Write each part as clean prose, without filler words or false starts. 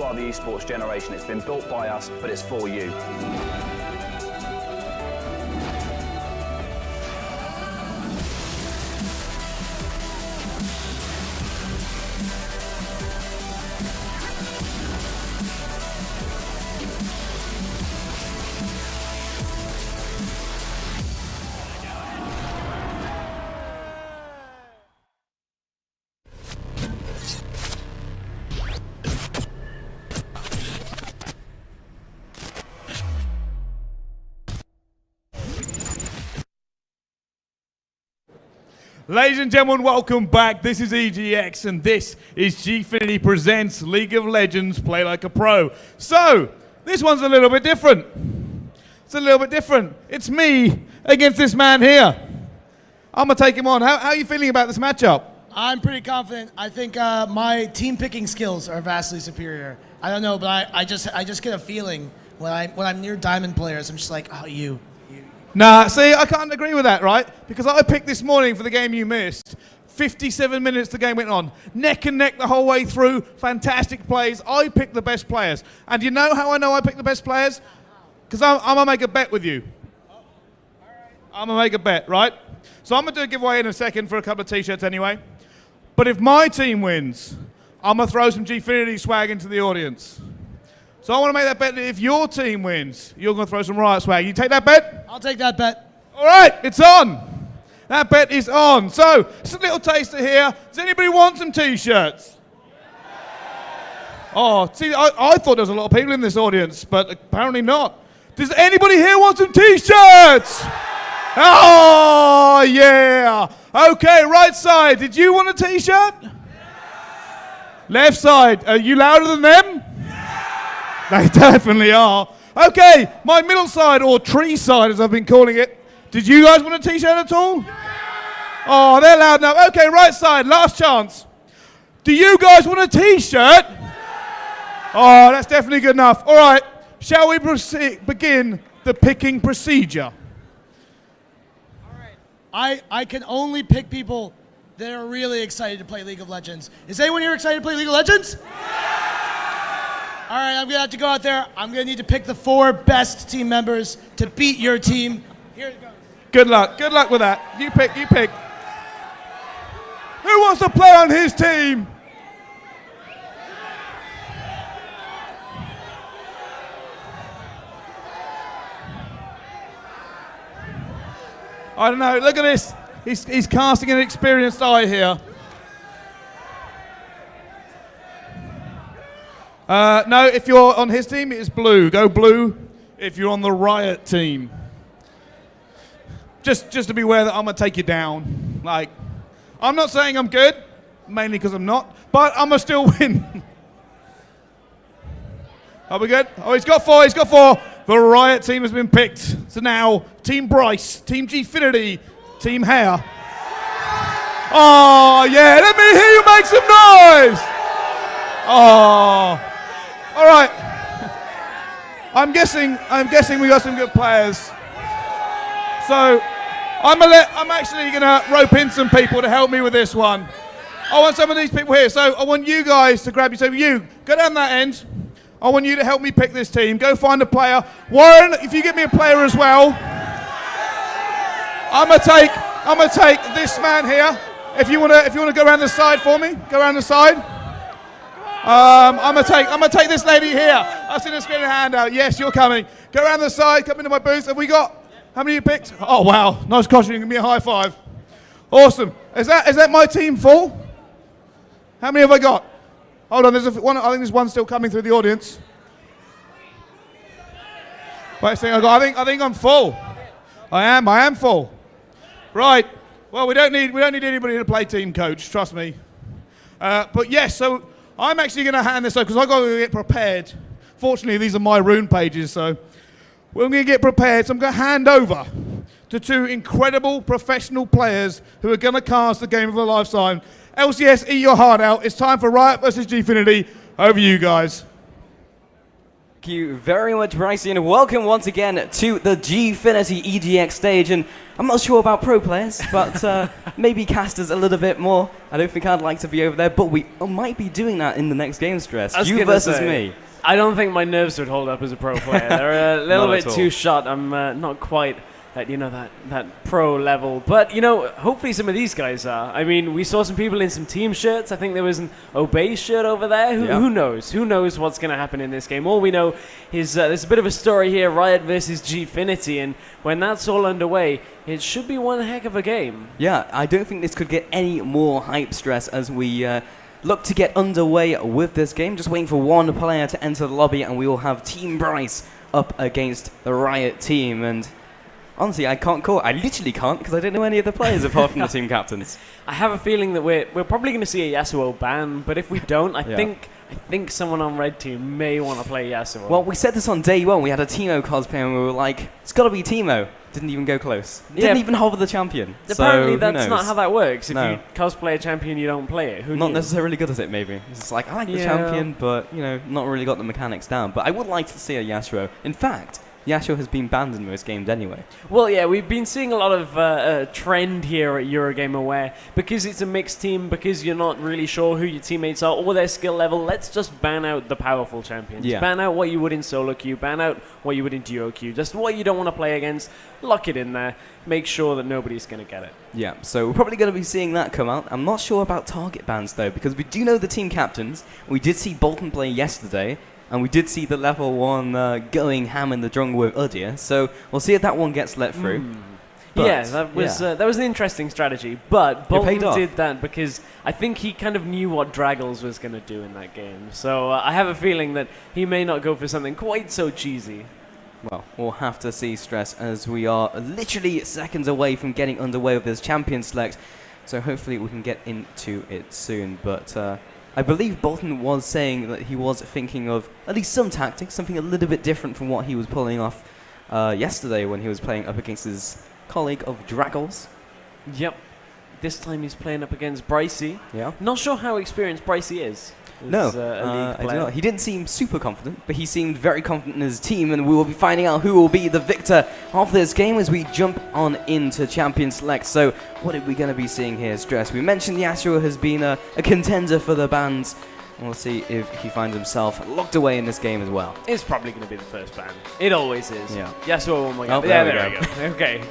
are the esports generation. It's been built by us, but it's for you. Ladies and gentlemen, welcome back. This is EGX and this is Gfinity Presents League of Legends Play Like a Pro. So, this one's a little bit different. It's a little bit different. It's me against this man here. I'm going to take him on. How are you feeling about this matchup? I'm pretty confident. I think my team picking skills are vastly superior. I don't know, but I just get a feeling when I'm near diamond players. I'm just like, oh, you. Nah, see, I can't agree with that, right? Because I picked this morning for the game you missed. 57 minutes the game went on. Neck and neck the whole way through. Fantastic plays. I picked the best players. And you know how I know I picked the best players? Because I'm going to make a bet with you. I'm going to make a bet, right? So I'm going to do a giveaway in a second for a couple of t-shirts anyway. But if my team wins, I'm going to throw some Gfinity swag into the audience. So I want to make that bet that if your team wins, you're going to throw some Riot swag. You take that bet? I'll take that bet. All right, it's on. That bet is on. So, it's a little taster here. Does anybody want some t-shirts? Oh, see, I thought there was a lot of people in this audience, but apparently not. Does anybody here want some t-shirts? Oh, yeah. Okay, right side. Did you want a t-shirt? Left side. Are you louder than them? They definitely are. Okay, my middle side, or tree side as I've been calling it. Did you guys want a t-shirt at all? Oh, they're loud enough. Okay, right side, last chance. Do you guys want a t-shirt? Oh, that's definitely good enough. All right, shall we begin the picking procedure? All right. I can only pick people that are really excited to play League of Legends. Is anyone here excited to play League of Legends? All right, I'm going to have to go out there. I'm going to need to pick the 4 best team members to beat your team. Here it goes. Good luck. Good luck with that. You pick. You pick. Who wants to play on his team? I don't know. Look at this. He's casting an experienced eye here. No, if you're on his team, it's blue. Go blue if you're on the Riot team. Just to be aware that I'm going to take you down. Like, I'm not saying I'm good, mainly because I'm not, but I'm going to still win. Are we good? Oh, he's got 4, he's got 4. The Riot team has been picked. So now, Team Bryce, Team Gfinity, Team Hair. Oh, yeah, let me hear you make some noise. Oh. All right. I'm guessing we got some good players. So I'm actually gonna rope in some people to help me with this one. I want some of these people here. So I want you guys to grab you. So you go down that end. I want you to help me pick this team. Go find a player. Warren, if you get me a player as well. I'm gonna take this man here. If you wanna go around the side for me, go around the side. I'm gonna take this lady here. I see this getting a hand out. Yes, you're coming. Go around the side, come into my booth. Have we got, how many you picked? Oh wow, nice costume, give me a high five. Awesome. Is that my team full? How many have I got? Hold on, there's one, I think there's one still coming through the audience. Wait, I think I'm full. I am full. Right. Well, we don't need anybody to play team coach, trust me. But yes, so I'm actually going to hand this over because I've got to get prepared. Fortunately, these are my rune pages, so we're going to get prepared. So I'm going to hand over to 2 incredible professional players who are going to cast the game of a lifetime. LCS, eat your heart out. It's time for Riot versus Gfinity. Over you guys. Thank you very much, Brycey, and welcome once again to the Gfinity EGX stage. And I'm not sure about pro players, but maybe casters a little bit more. I don't think I'd like to be over there, but we might be doing that in the next game, Stress. You versus me. I don't think my nerves would hold up as a pro player. They're a little bit too shot. I'm not quite at, that pro level. But, hopefully some of these guys are. I mean, we saw some people in some team shirts. I think there was an Obey shirt over there. Who knows? Who knows what's going to happen in this game? All we know is there's a bit of a story here, Riot versus Gfinity, and when that's all underway, it should be one heck of a game. Yeah, I don't think this could get any more hype, Stress, as we look to get underway with this game. Just waiting for one player to enter the lobby, and we will have Team Bryce up against the Riot team. And honestly, I can't call. I literally can't because I don't know any of the players apart from the team captains. I have a feeling that we're probably going to see a Yasuo ban, but if we don't, I think someone on red team may want to play Yasuo. Well, we said this on day one. We had a Teemo cosplay, and we were like, it's got to be Teemo. Didn't even go close. Didn't even hover the champion. Apparently, so, that's not how that works. If you cosplay a champion, you don't play it. Who not knew? necessarily good at it, maybe. It's just like, I like the champion, but, not really got the mechanics down. But I would like to see a Yasuo. In fact, Yasuo has been banned in most games anyway. Well, yeah, we've been seeing a lot of trend here at Eurogamer where, because it's a mixed team, because you're not really sure who your teammates are or their skill level, let's just ban out the powerful champions. Yeah. Ban out what you would in solo queue, ban out what you would in duo queue, just what you don't want to play against, lock it in there, make sure that nobody's going to get it. Yeah, so we're probably going to be seeing that come out. I'm not sure about target bans, though, because we do know the team captains. We did see Bolton play yesterday. And we did see the level 1 going ham in the jungle with Udyr, so we'll see if that one gets let through. Yeah, that was an interesting strategy, but Bolton did that because I think he kind of knew what Draggles was going to do in that game. So I have a feeling that he may not go for something quite so cheesy. Well, we'll have to see, Stress, as we are literally seconds away from getting underway with this champion select, so hopefully we can get into it soon, but I believe Bolton was saying that he was thinking of at least some tactics, something a little bit different from what he was pulling off yesterday when he was playing up against his colleague of Draggles. Yep. This time he's playing up against Brycey. Yeah. Not sure how experienced Brycey is. No, I do not. He didn't seem super confident, but he seemed very confident in his team, and we will be finding out who will be the victor of this game as we jump on into Champion Select. So, what are we going to be seeing here, Stress? We mentioned Yasuo has been a contender for the bans. We'll see if he finds himself locked away in this game as well. It's probably going to be the first ban. It always is. Yeah. Yasuo, oh my god. There we go. Okay.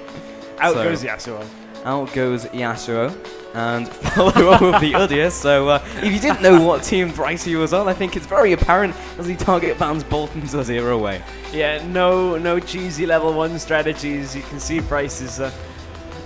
Out goes Yasuo. Out goes Yasuo. And follow up with the Udyr. So if you didn't know what team Brycey was on, I think it's very apparent as he target bans Bolton's Udyr away. Yeah, no cheesy level 1 strategies. You can see Bryce is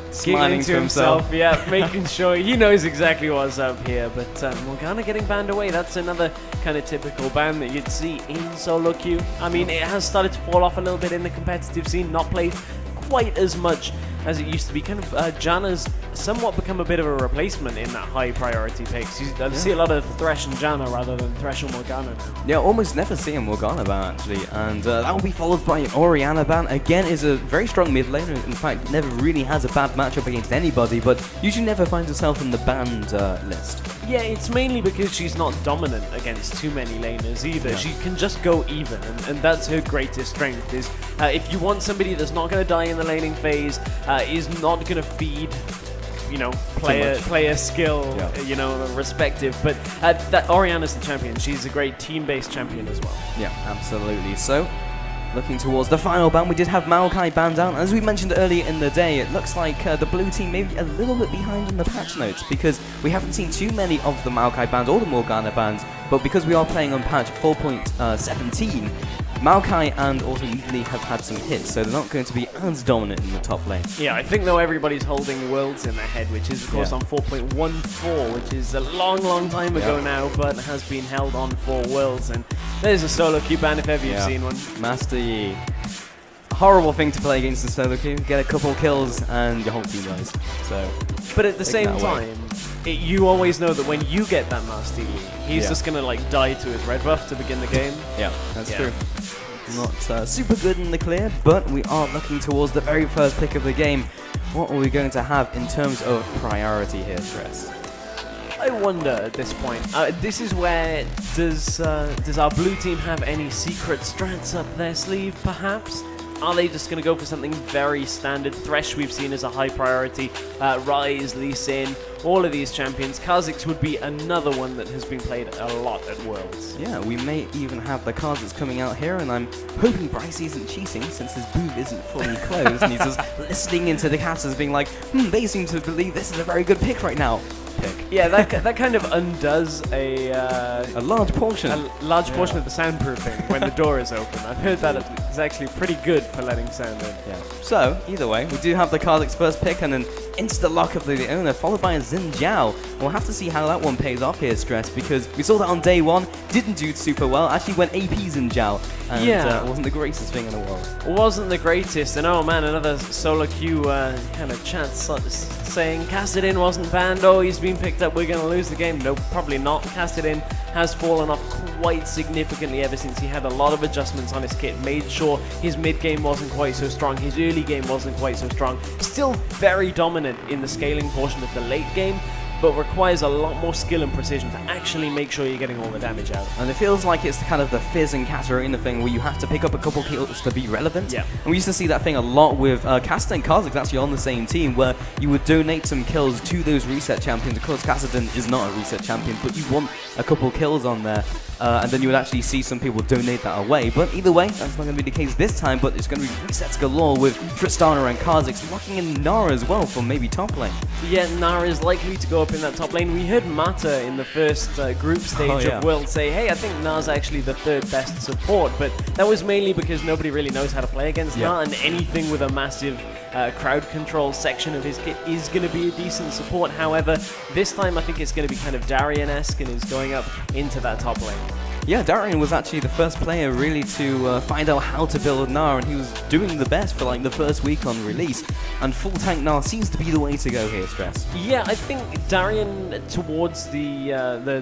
smiling to himself. Yeah, making sure he knows exactly what's up here. But Morgana getting banned away, that's another kind of typical ban that you'd see in solo queue. I mean, it has started to fall off a little bit in the competitive scene, not played quite as much as it used to be. Kind of Janna's somewhat become a bit of a replacement in that high priority picks. I see a lot of Thresh and Janna rather than Thresh or Morgana now. Yeah, almost never see a Morgana ban actually, and that will be followed by an Orianna ban. Again, is a very strong mid laner. In fact, never really has a bad matchup against anybody, but usually never finds herself in the banned list. Yeah, it's mainly because she's not dominant against too many laners either. Yeah. She can just go even, and that's her greatest strength. Is if you want somebody that's not going to die in the laning phase, is not going to feed, player skill, respective. But that Orianna's the champion. She's a great team-based champion as well. Yeah, absolutely. So, looking towards the final ban, we did have Maokai banned out. As we mentioned earlier in the day, it looks like the blue team may be a little bit behind in the patch notes because we haven't seen too many of the Maokai bans or the Morgana bans, but because we are playing on patch 4.17, Maokai and also Usually have had some hits, so they're not going to be as dominant in the top lane. Yeah, I think though everybody's holding Worlds in their head, which is of course on 4.14, which is a long time ago now, but has been held on for Worlds. And there's a solo queue ban if ever you've seen one. Master Yi. A horrible thing to play against the solo queue. Get a couple kills and your whole team dies. So, but at the same time, you always know that when you get that Master Yi, he's just going to die to his red buff to begin the game. Yeah, that's true. Not super good in the clear, but we are looking towards the very first pick of the game. What are we going to have in terms of priority here, Stress? I wonder at this point. This is where does our blue team have any secret strats up their sleeve, perhaps? Are they just going to go for something very standard? Thresh we've seen as a high priority. Ryze, Lee Sin, all of these champions. Kha'Zix would be another one that has been played a lot at Worlds. Yeah, we may even have the Kha'Zix coming out here, and I'm hoping Bryce isn't cheating since his booth isn't fully closed, and he's just listening into the casters being like, they seem to believe this is a very good pick right now. Yeah, that kind of undoes a large portion. A large portion of the soundproofing when the door is open. I've heard that is actually pretty good for letting sound in. Yeah. So, either way, we do have the Kha'Zix first pick and an insta-lock of the owner, followed by a Xin Zhao. We'll have to see how that one pays off here, Stress, because we saw that on day one, didn't do super well, actually went AP Xin Zhao, and it wasn't the greatest thing in the world. Wasn't the greatest, and oh man, another solo queue kind of chat saying Kassadin wasn't banned, oh he's been picked up, we're going to lose the game. No, probably not. Kassadin has fallen off quite significantly ever since he had a lot of adjustments on his kit, made sure his mid game wasn't quite so strong, his early game wasn't quite so strong, still very dominant in the scaling portion of the late game, but requires a lot more skill and precision to actually make sure you're getting all the damage out. And it feels like it's kind of the Fizz and Katarina thing where you have to pick up a couple kills to be relevant. Yeah. And we used to see that thing a lot with Kasta and Kha'Zix actually on the same team, where you would donate some kills to those reset champions. Of course, Kassadin is not a reset champion, but you want a couple kills on there. And then you would actually see some people donate that away. But either way, that's not going to be the case this time, but it's going to be resets galore with Tristana and Kha'Zix locking in Nara as well for maybe top lane. Yeah, Nara is likely to go up in that top lane. We heard Mata in the first group stage of World say, hey, I think Nara's actually the third best support, but that was mainly because nobody really knows how to play against Nara, and anything with a massive crowd control section of his kit is going to be a decent support. However, this time I think it's going to be kind of Darien-esque and is going up into that top lane. Yeah, Darien was actually the first player really to find out how to build Nara, and he was doing the best for like the first week on release. And full tank Nara seems to be the way to go here, Stress. Yeah, I think Darien towards the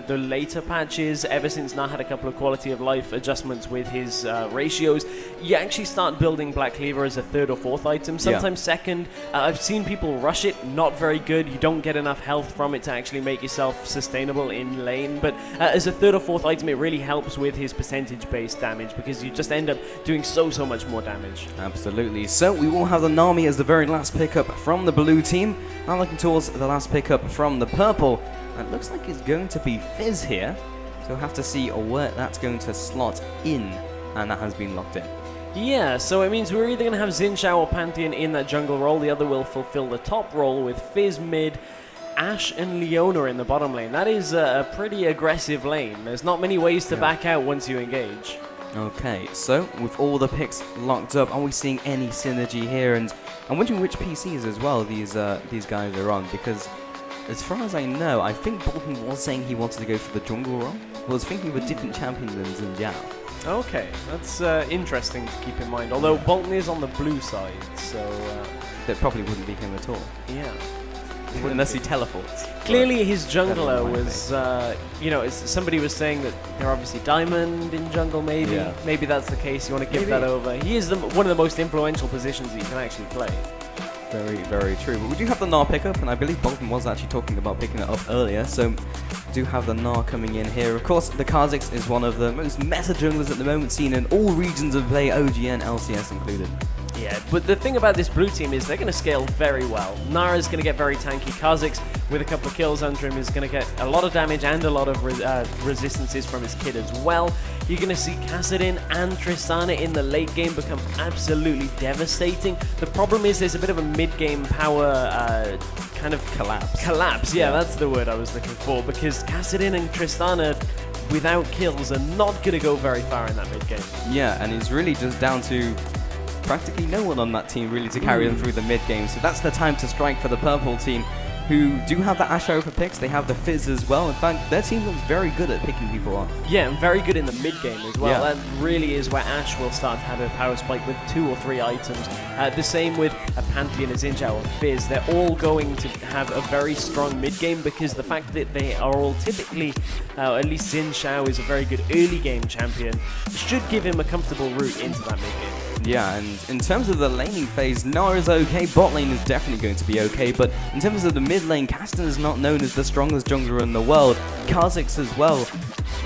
later patches, ever since Nara had a couple of quality of life adjustments with his ratios, you actually start building Black Cleaver as a third or fourth item, sometimes second. I've seen people rush it, not very good. You don't get enough health from it to actually make yourself sustainable in lane, but as a third or fourth item, it really helps with his percentage-based damage because you just end up doing so much more damage. Absolutely. So we will have the Nami as the very last pickup from the blue team. Now looking towards the last pickup from the purple. It looks like it's going to be Fizz here. So we'll have to see where that's going to slot in, and that has been locked in. Yeah, so it means we're either going to have Xin Zhao or Pantheon in that jungle role, the other will fulfill the top role with Fizz mid, Ashe and Leona in the bottom lane. That is a pretty aggressive lane. There's not many ways to back out once you engage. Okay, so with all the picks locked up, are we seeing any synergy here? And I'm wondering which PCs as well these guys are on, because as far as I know, I think Bolton was saying he wanted to go for the jungle role. I was thinking of a different champion than Xin Zhao. Okay, that's interesting to keep in mind. Although Bolton is on the blue side, so that probably wouldn't be him at all. Yeah. Unless he teleports. Clearly his jungler was, somebody was saying that they're obviously Diamond in jungle, maybe. Yeah. Maybe that's the case, you want to give that over. He is one of the most influential positions that you can actually play. Very, very true. But we do have the Gnar pickup, and I believe Bolton was actually talking about picking it up earlier, so we do have the Gnar coming in here. Of course, the Kha'Zix is one of the most meta junglers at the moment, seen in all regions of play, OGN, LCS included. Yeah, but the thing about this blue team is they're going to scale very well. Nara's going to get very tanky. Kha'Zix, with a couple of kills under him, is going to get a lot of damage and a lot of resistances from his kit as well. You're going to see Kassadin and Tristana in the late game become absolutely devastating. The problem is there's a bit of a mid-game power kind of collapse, yeah, that's the word I was looking for, because Kassadin and Tristana without kills are not going to go very far in that mid-game. Yeah, and it's really just down to practically no one on that team really to carry them through the mid-game. So that's the time to strike for the purple team, who do have the Ashe over picks. They have the Fizz as well. In fact, their team looks very good at picking people off. Yeah, and very good in the mid-game as well. Yeah. That really is where Ashe will start to have a power spike with 2 or 3 items. The same with a Pantheon, a Xin Zhao, or Fizz. They're all going to have a very strong mid-game because the fact that they are all typically, at least Xin Zhao is a very good early-game champion, should give him a comfortable route into that mid-game. Yeah, and in terms of the laning phase, Noah is okay, bot lane is definitely going to be okay, but in terms of the mid lane, Caston is not known as the strongest jungler in the world. Kha'Zix as well,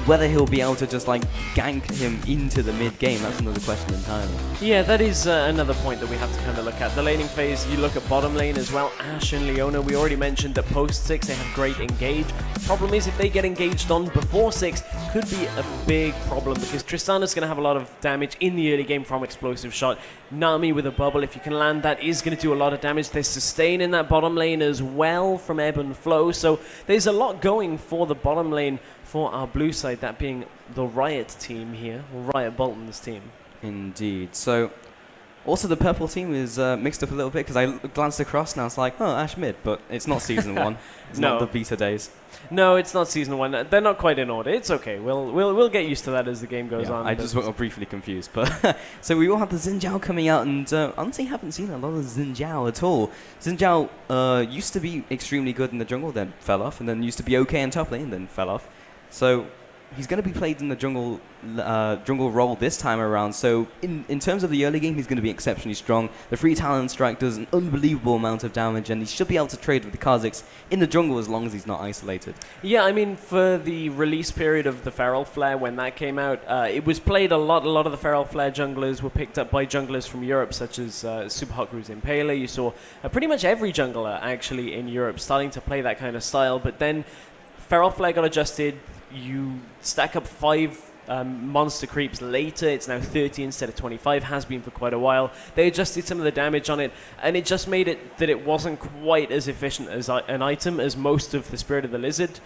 whether he'll be able to just like gank him into the mid game, that's another question entirely. Yeah, that is another point that we have to kind of look at. The laning phase, you look at bottom lane as well, Ashe and Leona, we already mentioned that post 6 they have great engage. Problem is if they get engaged on before 6, could be a big problem because Tristana's going to have a lot of damage in the early game from explosive shot. Nami with a bubble, if you can land that, is going to do a lot of damage. There's sustain in that bottom lane as well from ebb and flow, so there's a lot going for the bottom lane for our blue side, that being the Riot team here, or Riot Bolton's team. Indeed. So, also the purple team is mixed up a little bit because I glanced across and I was like, oh, Ashe mid, but it's not season 1. It's not the beta days. No, it's not season 1. They're not quite in order. It's okay. We'll get used to that as the game goes on. I just got briefly confused, but so we will have the Xin Zhao coming out, and honestly, haven't seen a lot of Xin Zhao at all. Xin Zhao used to be extremely good in the jungle, then fell off, and then used to be okay in top lane, then fell off. So he's going to be played in the jungle role this time around. So in terms of the early game, he's going to be exceptionally strong. The free talent strike does an unbelievable amount of damage, and he should be able to trade with the Kha'Zix in the jungle as long as he's not isolated. Yeah, I mean, for the release period of the Feral Flare, when that came out, it was played a lot. A lot of the Feral Flare junglers were picked up by junglers from Europe, such as Super Hot Crew's Impaler. You saw pretty much every jungler, actually, in Europe starting to play that kind of style, but then Feral Flare got adjusted. You stack up 5 monster creeps later. It's now 30 instead of 25, has been for quite a while. They adjusted some of the damage on it, and it just made it that it wasn't quite as efficient as an item as most of the Spirit of the Lizard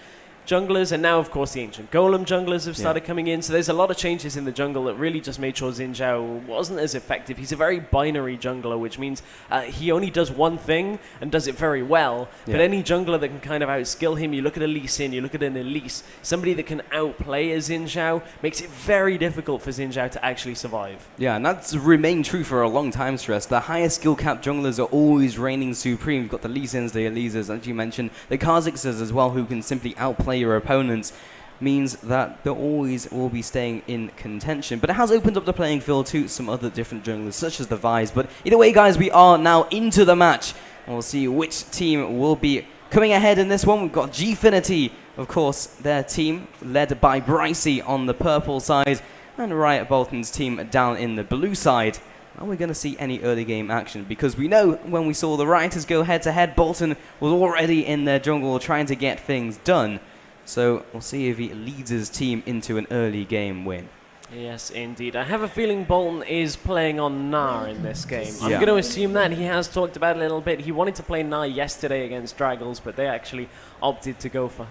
junglers, and now of course the Ancient Golem junglers have started coming in, so there's a lot of changes in the jungle that really just made sure Xin Zhao wasn't as effective. He's a very binary jungler, which means he only does one thing and does it very well, but any jungler that can kind of outskill him, you look at a Lee Sin, you look at an Elise, somebody that can outplay a Xin Zhao, makes it very difficult for Xin Zhao to actually survive. Yeah, and that's remained true for a long time, Stress. The highest skill cap junglers are always reigning supreme. You've got the Lee Sins, the Elises, as you mentioned, the Kha'Zixes as well, who can simply outplay your opponents, means that they always will be staying in contention. But it has opened up the playing field to some other different junglers, such as the Vise. But either way, guys, we are now into the match, and we'll see which team will be coming ahead in this one. We've got Gfinity, of course, their team, led by Brycey on the purple side, and Riot Bolton's team down in the blue side. Are we going to see any early game action? Because we know when we saw the Rioters go head to head, Bolton was already in their jungle trying to get things done. So we'll see if he leads his team into an early game win. Yes, indeed. I have a feeling Bolton is playing on Gnar in this game. I'm going to assume that. He has talked about it a little bit. He wanted to play Gnar yesterday against Draggles, but they actually opted to go for,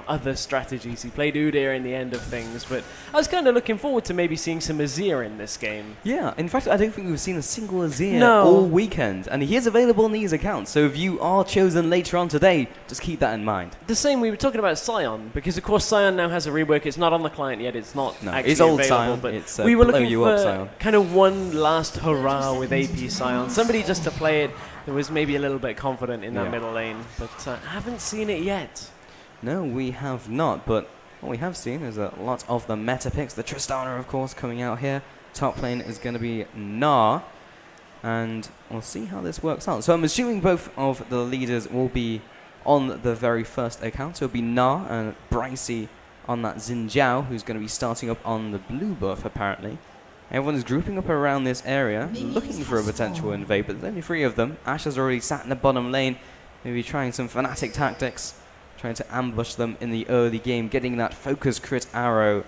other strategies. He played Udyr in the end of things, but I was kind of looking forward to maybe seeing some Azir in this game. Yeah, in fact, I don't think we've seen a single Azir all weekend, and he is available in these accounts, so if you are chosen later on today, just keep that in mind. The same, we were talking about Sion, because of course Sion now has a rework. It's not on the client yet, it's not actually it's old available, Sion. But it's, we were looking for Sion. Kind of one last hurrah with AP Sion, somebody just to play it that was maybe a little bit confident in that middle lane, but I haven't seen it yet. No, we have not, but what we have seen is a lot of the meta picks. The Tristana, of course, coming out here. Top lane is going to be Gnar, and we'll see how this works out. So I'm assuming both of the leaders will be on the very first account. So it'll be Gnar and Brycey on that Xin Zhao, who's going to be starting up on the blue buff, apparently. Everyone is grouping up around this area, looking for a potential invade, but there's only 3 of them. Ashe has already sat in the bottom lane, maybe trying some Fnatic tactics, trying to ambush them in the early game, getting that focus crit arrow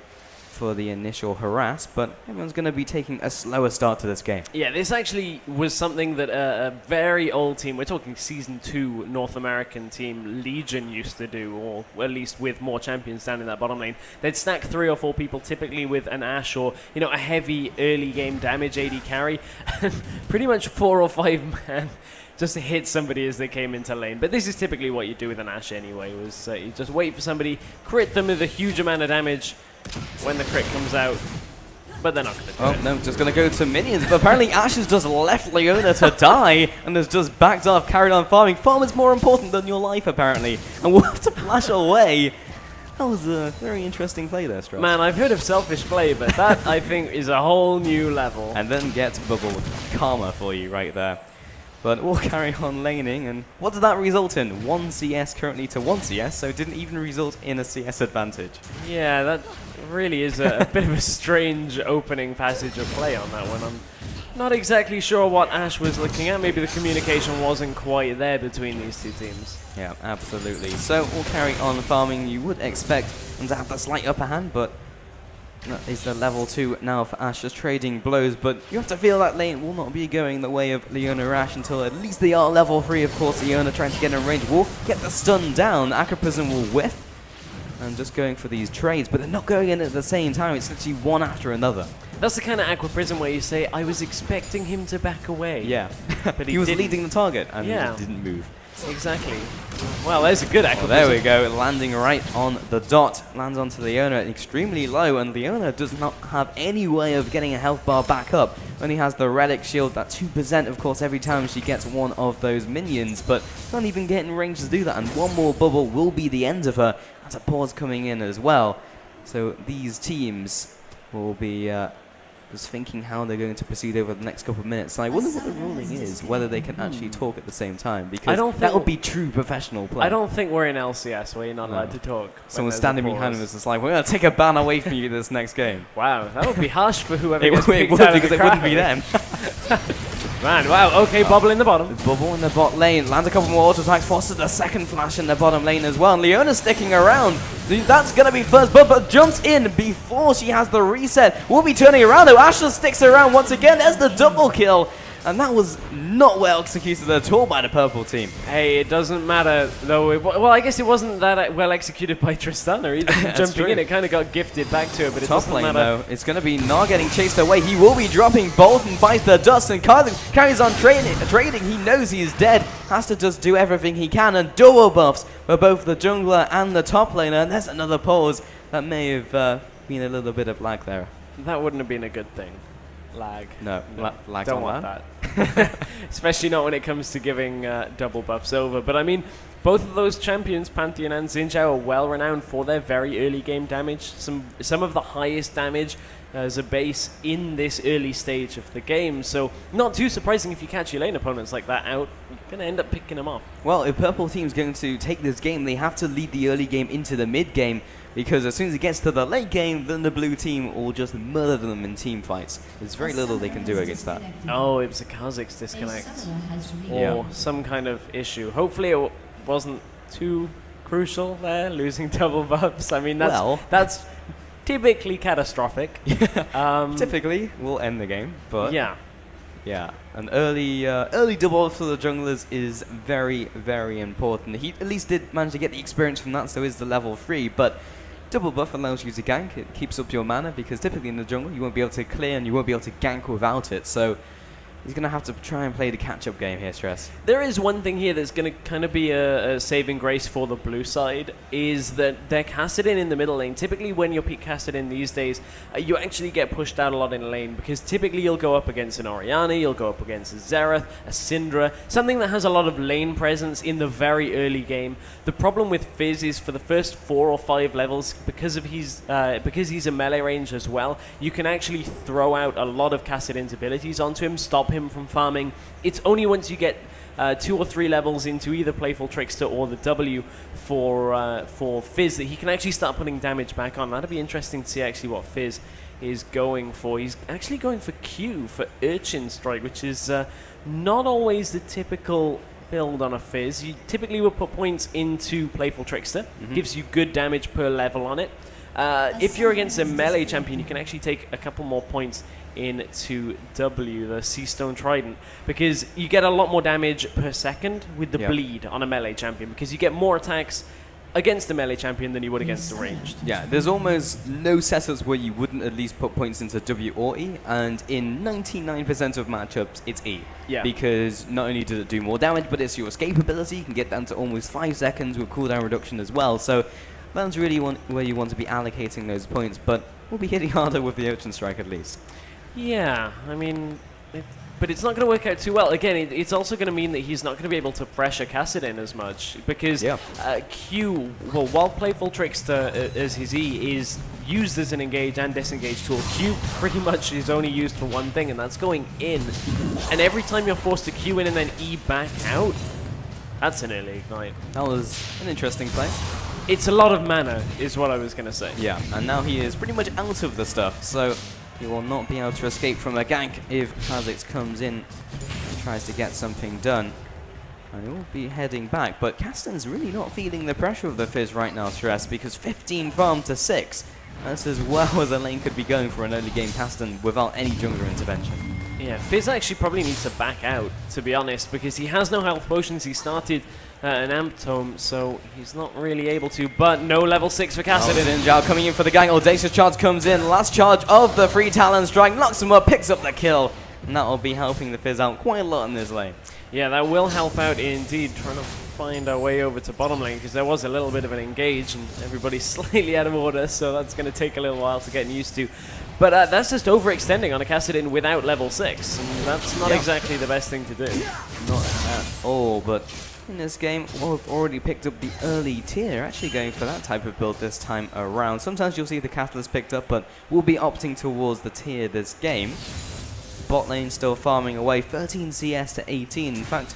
for the initial harass, but everyone's going to be taking a slower start to this game. Yeah, this actually was something that a very old team, we're talking Season 2 North American team, Legion used to do, or at least with more champions down in that bottom lane. They'd stack 3 or 4 people, typically with an Ashe or, a heavy early game damage AD carry, and pretty much 4 or 5 man just to hit somebody as they came into lane. But this is typically what you do with an Ashe anyway, was you just wait for somebody, crit them with a huge amount of damage when the crit comes out, but they're not going to do it. Oh, no, just going to go to minions. But apparently Ashe has just left Leona to die and has just backed off, carried on farming. Farm is more important than your life, apparently. And we'll have to flash away That was a very interesting play there, Strauss. Man, I've heard of selfish play, but that, I think, is a whole new level. And then gets bubbled. Karma for you right there. But we'll carry on laning, and what did that result in? 1 CS currently to 1 CS, so it didn't even result in a CS advantage. Yeah, that really is a bit of a strange opening passage of play on that one. I'm not exactly sure what Ash was looking at. Maybe the communication wasn't quite there between these two teams. Yeah, absolutely. So we'll carry on farming. You would expect them to have the slight upper hand, but that is the level 2 now for Ash, just trading blows, but you have to feel that lane will not be going the way of Leona or Ash until at least they are level 3. Of course, Leona trying to get in range will get the stun down. Acroprison will whiff and just going for these trades, but they're not going in at the same time. It's literally one after another. That's the kind of Aqua Prism where you say, I was expecting him to back away. Yeah, but he was didn't. leading the target and he Yeah. just didn't move. Exactly. Well, there's a good Aqua Well, there Prism. we go, landing right on the dot. Lands onto Leona extremely low, and Leona does not have any way of getting a health bar back up. Only has the relic shield, that 2% of course every time she gets one of those minions, but not even getting range to do that, and one more bubble will be the end of her. That's a pause coming in as well. So these teams will be just thinking how they're going to proceed over the next couple of minutes. And I wonder what the ruling is, whether they can actually talk at the same time, because that would be true professional play. I don't think we're in LCS where you're not allowed to talk. Someone standing behind us is like, we're going to take a ban away from you this next game. Wow, that would be harsh for whoever It gets would, picked out of because the it wouldn't be crowd. them. Man, wow, okay, bubble in the bottom. Bubble in the bot lane, lands a couple more auto attacks, forces the second flash in the bottom lane as well. And Leona's sticking around. That's going to be first, but jumps in before she has the reset. We'll be turning around though. Ashley sticks around once again. There's the double kill. And that was not well executed at all by the purple team. Hey, it doesn't matter though. Well, I guess it wasn't that well executed by Tristana either. Jumping true. in, it kind of got gifted back to her, but it Top doesn't lane matter. though, it's going to be Gnar getting chased away. He will be dropping both and bites the dust, and carries on trading. He knows he's dead. Has to just do everything he can, and double buffs for both the jungler and the top laner. And there's another pause. That may have been a little bit of lag there. That wouldn't have been a good thing. Lag. No, lag Don't on want that. Especially not when it comes to giving double buffs over. But I mean, both of those champions, Pantheon and Xin Zhao, are well renowned for their very early game damage. Some of the highest damage as a base in this early stage of the game. So not too surprising if you catch your lane opponents like that out, you're going to end up picking them off. Well, if purple team's going to take this game, they have to lead the early game into the mid game, because as soon as it gets to the late game, then the blue team will just murder them in team fights. There's very little they can do against that. Oh, it was a Kha'Zix disconnect. Or Yeah. some kind of issue. Hopefully it wasn't too crucial there, losing double buffs. I mean, that's typically catastrophic. Typically, we'll end the game, but Yeah. yeah, an early double for the junglers is very, very important. He at least did manage to get the experience from that, so is the level 3, but double buff allows you to gank. It keeps up your mana, because typically in the jungle you won't be able to clear and you won't be able to gank without it, so he's going to have to try and play the catch-up game here, Stress. There is one thing here that's going to kind of be a saving grace for the blue side, is that they're casted in the middle lane. Typically when you're peak casted in these days, you actually get pushed out a lot in lane, because typically you'll go up against an Orianna, you'll go up against a Xerath, a Syndra, something that has a lot of lane presence in the very early game. The problem with Fizz is for the first 4 or 5 levels, because he's a melee range as well, you can actually throw out a lot of casted in abilities onto him, stop him from farming. It's only once you get 2 or 3 levels into either Playful Trickster or the W for Fizz that he can actually start putting damage back on. That'd be interesting to see actually what Fizz is going for. He's actually going for Q, for Urchin Strike, which is not always the typical build on a Fizz. You typically will put points into Playful Trickster, gives you good damage per level on it. If you're against a melee champion, you can actually take a couple more points into W, the Sea Stone Trident, because you get a lot more damage per second with the bleed on a melee champion, because you get more attacks against the melee champion than you would against the ranged. Yeah, there's almost no setups where you wouldn't at least put points into W or E, and in 99% of matchups, it's E. Yeah. Because not only does it do more damage, but it's your escape ability. You can get down to almost 5 seconds with cooldown reduction as well, so that's really where you want to be allocating those points, but we'll be hitting harder with the Urchin Strike at least. Yeah, I mean, but it's not going to work out too well. Again, it's also going to mean that he's not going to be able to pressure Kassadin as much, because Q, well, while Playful Trickster as his E is used as an engage and disengage tool, Q pretty much is only used for one thing, and that's going in. And every time you're forced to Q in and then E back out, that's an early ignite. That was an interesting play. It's a lot of mana, is what I was going to say. Yeah, and now he is pretty much out of the stuff, so he will not be able to escape from a gank if Kha'Zix comes in and tries to get something done. And he will be heading back, but Kastan's really not feeling the pressure of the Fizz right now, Stress, because 15 farm to 6. That's as well as a lane could be going for an early game Kastan without any jungler intervention. Yeah, Fizz actually probably needs to back out, to be honest, because he has no health potions. He started an Amp Tome, so he's not really able to, but no level 6 for Kassadin. Xin Zhao coming in for the gang. Audacious Charge comes in. Last charge of the free Talon Strike. Knocks him up, picks up the kill. And that will be helping the Fizz out quite a lot in this lane. Yeah, that will help out indeed, trying to find our way over to bottom lane, because there was a little bit of an engage, and everybody's slightly out of order, so that's going to take a little while to get used to. But that's just overextending on a Kassadin without level 6, and that's not exactly the best thing to do. Not at all, but in this game, well, we've already picked up the early tier, actually going for that type of build this time around. Sometimes you'll see the Catalyst picked up, but we'll be opting towards the tier this game. Bot lane still farming away, 13 CS to 18. In fact,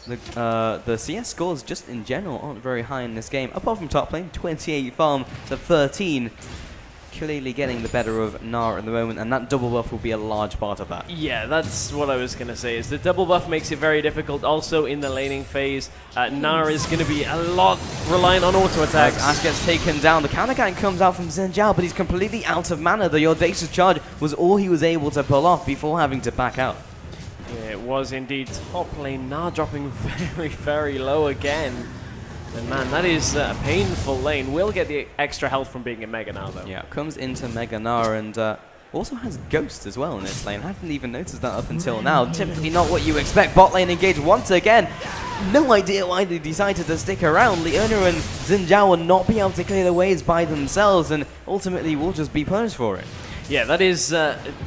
the CS scores just in general aren't very high in this game. Apart from top lane, 28 farm to 13. Clearly getting the better of Nara at the moment, and that double buff will be a large part of that. Yeah, that's what I was going to say, is the double buff makes it very difficult. Also in the laning phase, Nara is going to be a lot reliant on auto attacks. Ash gets taken down. The counter gank comes out from Xin Zhao, but he's completely out of mana. The Audacious Charge was all he was able to pull off before having to back out. Yeah, it was indeed. Top lane, Nara dropping very, very low again. And man, that is a painful lane. Will get the extra health from being in Mega now, though. Yeah, comes into Mega Nara and also has Ghost as well in this lane. I haven't even noticed that up until now. Typically not what you expect. Bot lane engaged once again. No idea why they decided to stick around. Leona and Xin Zhao will not be able to clear the waves by themselves, and ultimately will just be punished for it. Yeah, that is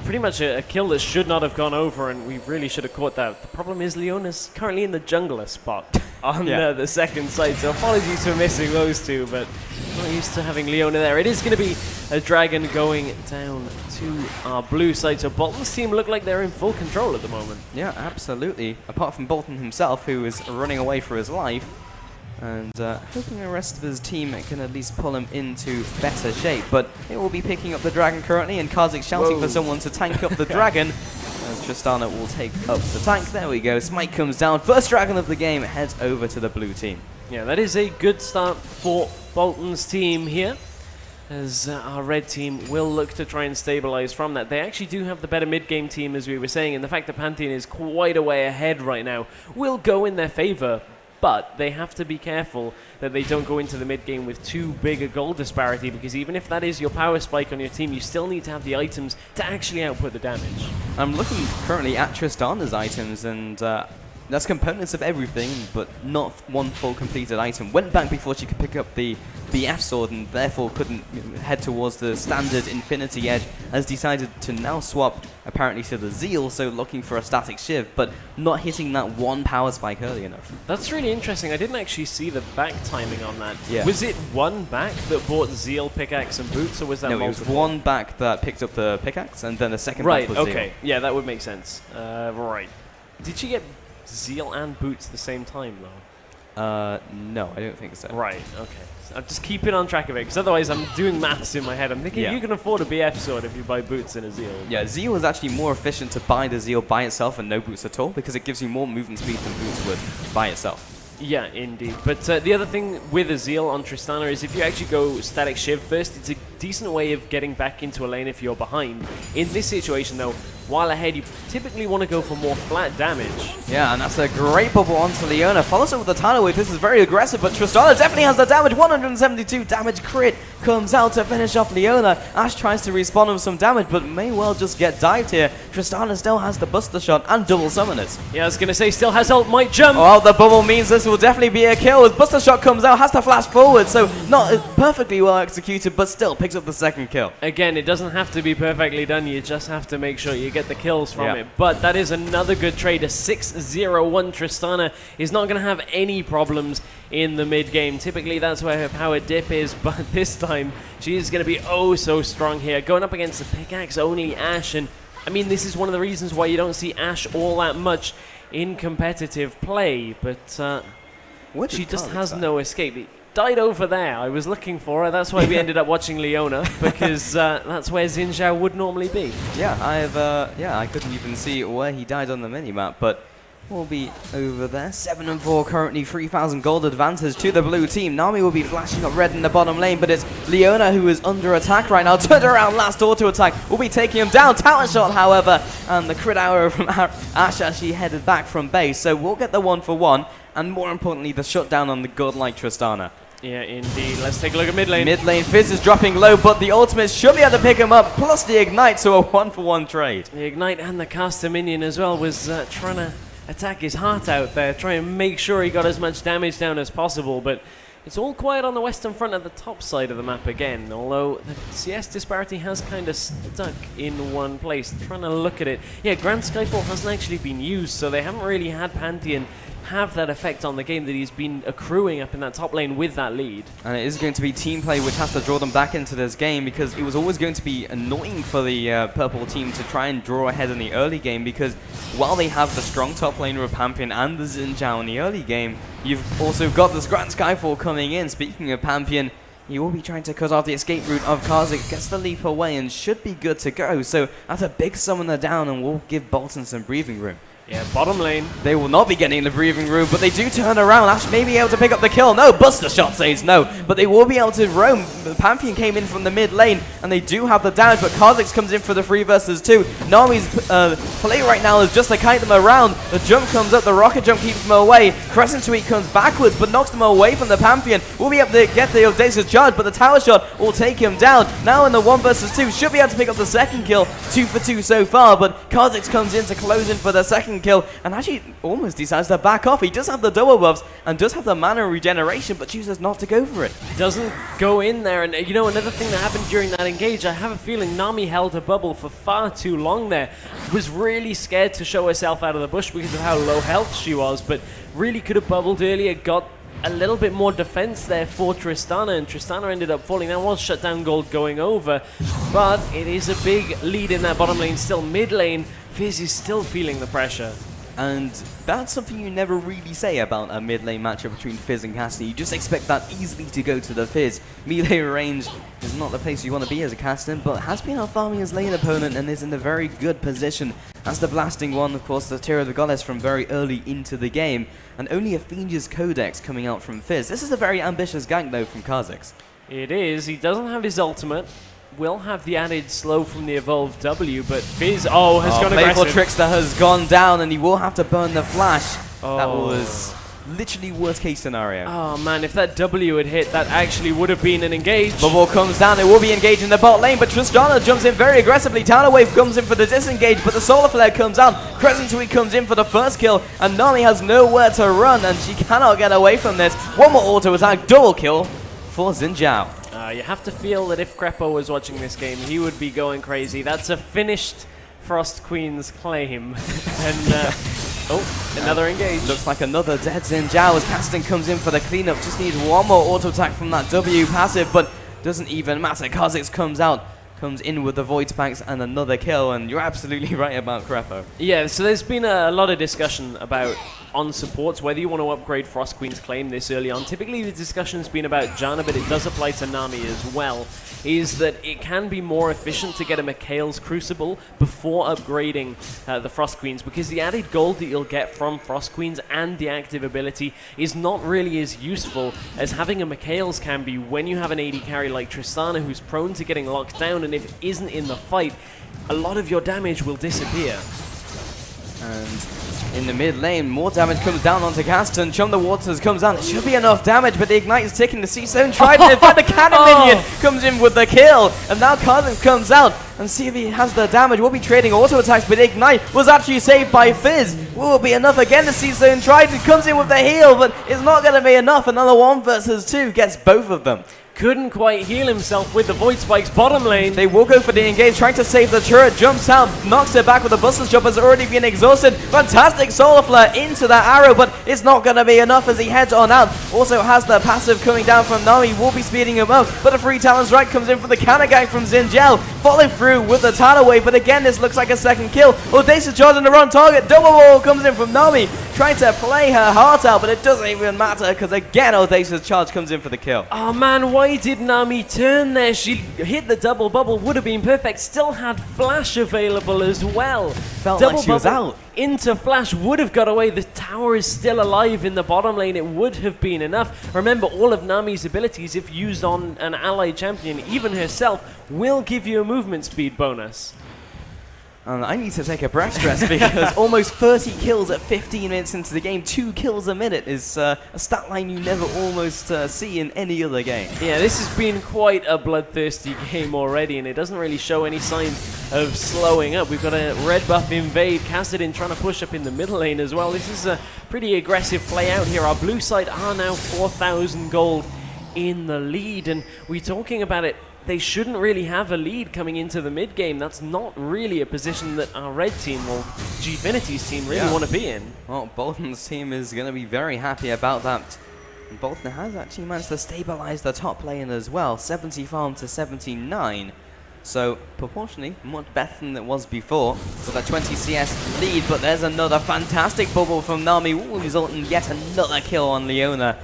pretty much a kill that should not have gone over, and we really should have caught that. The problem is Leona's currently in the jungler spot on the second side, so apologies for missing those two, but not used to having Leona there. It is going to be a dragon going down to our blue side, so Bolton's team look like they're in full control at the moment. Yeah, absolutely. Apart from Bolton himself, who is running away for his life. And hoping the rest of his team can at least pull him into better shape. But it will be picking up the dragon currently, and Kha'Zix shouting for someone to tank up the dragon. As Tristana will take up the tank. There we go. Smite comes down. First dragon of the game heads over to the blue team. Yeah, that is a good start for Bolton's team here, as our red team will look to try and stabilize from that. They actually do have the better mid-game team, as we were saying, and the fact that Pantheon is quite a way ahead right now will go in their favor. But they have to be careful that they don't go into the mid-game with too big a goal disparity, because even if that is your power spike on your team, you still need to have the items to actually output the damage. I'm looking currently at Tristana's items, and that's components of everything, but not one full completed item. Went back before she could pick up the F-Sword, and therefore couldn't head towards the standard Infinity Edge, has decided to now swap apparently to the Zeal, so looking for a static shift, but not hitting that one power spike early enough. That's really interesting. I didn't actually see the back timing on that. Yeah. Was it one back that bought Zeal, pickaxe, and boots, or was that multiple? No, it was one back that picked up the pickaxe, and then the second back was Zeal. Okay. Yeah, that would make sense. Right. Did she get Zeal and boots at the same time, though? No, I don't think so. Right, okay. So I'm just keeping on track of it, because otherwise I'm doing maths in my head. I'm thinking you can afford a BF sword if you buy boots and a Zeal. Yeah, Zeal is actually more efficient to buy the Zeal by itself and no boots at all, because it gives you more movement speed than boots would by itself. Yeah, indeed. But the other thing with a Zeal on Tristana is if you actually go static shiv first, it's a decent way of getting back into a lane if you're behind. In this situation, though, while ahead, you typically want to go for more flat damage. Yeah, and that's a great bubble onto Leona. Follows it with the tidal wave. This is very aggressive, but Tristana definitely has the damage. 172 damage crit comes out to finish off Leona. Ash tries to respawn with some damage, but may well just get dived here. Tristana still has the Buster Shot and double summoners. Yeah, I was going to say, still has ult, might jump. Well, the bubble means this will definitely be a kill. As Buster Shot comes out, has to flash forward, so not perfectly well executed, but still picks up the second kill. Again, it doesn't have to be perfectly done. You just have to make sure you get get the kills from it. But that is another good trade. A 6-0-1. Tristana is not going to have any problems in the mid game. Typically, that's where her power dip is, but this time she is going to be oh so strong here. Going up against the pickaxe-only Ashe, and I mean, this is one of the reasons why you don't see Ashe all that much in competitive play, but she just has no escape. It died over there. I was looking for her. That's why we ended up watching Leona, because that's where Xin Zhao would normally be. Yeah, I couldn't even see where he died on the minimap, but we'll be over there. 7-4 currently, 3,000 gold advantage to the blue team. Nami will be flashing up red in the bottom lane, but it's Leona who is under attack right now. Turned around, last auto attack will be taking him down. Tower shot, however, and the crit arrow from Ashe as she headed back from base. So we'll get the 1-for-1, and more importantly, the shutdown on the godlike Tristana. Yeah, indeed. Let's take a look at mid lane. Mid lane, Fizz is dropping low, but the ultimate should be able to pick him up, plus the ignite, so a 1-for-1 trade. The ignite and the caster minion as well was trying to attack his heart out there, try and make sure he got as much damage down as possible, but it's all quiet on the western front at the top side of the map again, although the CS disparity has kind of stuck in one place. Trying to look at it. Yeah, Grand Skyfall hasn't actually been used, so they haven't really had Pantheon have that effect on the game that he's been accruing up in that top lane with that lead. And it is going to be team play which has to draw them back into this game, because it was always going to be annoying for the purple team to try and draw ahead in the early game, because while they have the strong top laner of Pantheon and the Xin Zhao in the early game, you've also got this Grand Skyfall coming in. Speaking of Pantheon, he will be trying to cut off the escape route of Karzik, gets the leap away and should be good to go. So that's a big summoner down, and will give Bolton some breathing room. Yeah, bottom lane. They will not be getting the breathing room, but they do turn around. Ashe may be able to pick up the kill. No, Buster Shot says no, but they will be able to roam. The Pantheon came in from the mid lane, and they do have the damage, but Kha'Zix comes in for the 3 versus 2. Nami's play right now is just to kite them around. The jump comes up, the rocket jump keeps them away. Crescent Sweep comes backwards, but knocks them away from the Pantheon. Will be able to get the audacious charge, but the tower shot will take him down. Now in the 1 versus 2, should be able to pick up the second kill. 2 for 2 so far, but Kha'Zix comes in to close in for the second kill, and actually almost decides to back off. He does have the double buffs and does have the mana regeneration, but chooses not to go for it. Doesn't go in there, and you know, another thing that happened during that engage, I have a feeling Nami held a bubble for far too long there. Was really scared to show herself out of the bush because of how low health she was, but really could have bubbled earlier, got a little bit more defense there for Tristana, and Tristana ended up falling. That was shutdown gold going over, but it is a big lead in that bottom lane. Still mid lane, Fizz is still feeling the pressure. And that's something you never really say about a mid lane matchup between Fizz and Caster. You just expect that easily to go to the Fizz. Melee range is not the place you want to be as a Caster, but has been outfarming his lane opponent and is in a very good position. As the blasting one, of course, the Tear of the Goddess from very early into the game, and only a Fiend's Codex coming out from Fizz. This is a very ambitious gank though from Kha'Zix. It is. He doesn't have his ultimate. Will have the added slow from the evolved W, but Fizz, has gone aggressive. Playful Trickster has gone down, and he will have to burn the flash. That was literally worst case scenario. Oh man, if that W had hit, that actually would have been an engage. Bubble comes down, it will be engaged in the bot lane, but Tristana jumps in very aggressively. Tower Wave comes in for the disengage, but the Solar Flare comes out. Crescent Sweep comes in for the first kill, and Nami has nowhere to run, and she cannot get away from this. One more auto attack, double kill for Xin Zhao. You have to feel that if Crepo was watching this game, he would be going crazy. That's a finished Frost Queen's claim. And, another engage. Looks like another dead Xin Zhao as Casting comes in for the cleanup. Just needs one more auto attack from that W passive, but doesn't even matter. Kha'Zix comes in with the Void Spikes and another kill, and you're absolutely right about Crepo. Yeah, so there's been a lot of discussion about on supports, whether you want to upgrade Frost Queen's claim this early on. Typically the discussion's been about Janna, but it does apply to Nami as well, is that it can be more efficient to get a Mikhail's Crucible before upgrading the Frost Queens, because the added gold that you'll get from Frost Queens and the active ability is not really as useful as having a Mikhail's can be when you have an AD carry like Tristana, who's prone to getting locked down, and if it isn't in the fight, a lot of your damage will disappear. And in the mid lane, more damage comes down onto Gaston. Chum the Waters comes down. It should be enough damage, but the Ignite is ticking. The C-Zone Trident. In fact, the Cannon Minion comes in with the kill. And now Kha'Zix comes out. And see if he has the damage. We'll be trading auto attacks, but Ignite was actually saved by Fizz. Will be enough again. The C-Zone Trident comes in with the heal, but it's not going to be enough. Another 1 versus 2 gets both of them. couldn't quite heal himself with the Void Spikes bottom lane. They will go for the engage, trying to save the turret, jumps out, knocks it back with the Buster's Jump, has already been exhausted. Fantastic Solar Flare into that arrow, but it's not going to be enough as he heads on out. Also has the passive coming down from Nami, will be speeding him up, but a free Talon Strike comes in from the counter gang from Zinjal, following through with the tidal wave, but again this looks like a second kill. Audacious charge on the wrong target, double wall comes in from Nami, trying to play her heart out, but it doesn't even matter because again Audacious charge comes in for the kill. Oh man, why did Nami turn there? She hit the double bubble, would have been perfect, still had flash available as well. Felt double like she was bubble out. Into flash would have got away. The tower is still alive in the bottom lane. It would have been enough. Remember, all of Nami's abilities, if used on an allied champion, even herself, will give you a movement speed bonus. And I need to take a breath rest because almost 30 kills at 15 minutes into the game, 2 kills a minute is a stat line you never almost see in any other game. Yeah, this has been quite a bloodthirsty game already, and it doesn't really show any signs of slowing up. We've got a red buff invade, Kassadin trying to push up in the middle lane as well. This is a pretty aggressive play out here. Our blue side are now 4,000 gold in the lead, and we're talking about it. They shouldn't really have a lead coming into the mid game. That's not really a position that our red team or Gfinity's team really want to be in. Well, Bolton's team is going to be very happy about that. And Bolton has actually managed to stabilize the top lane as well, 70 farm to 79. So, proportionally, much better than it was before. So that 20 CS lead, but there's another fantastic bubble from Nami, will result in yet another kill on Leona.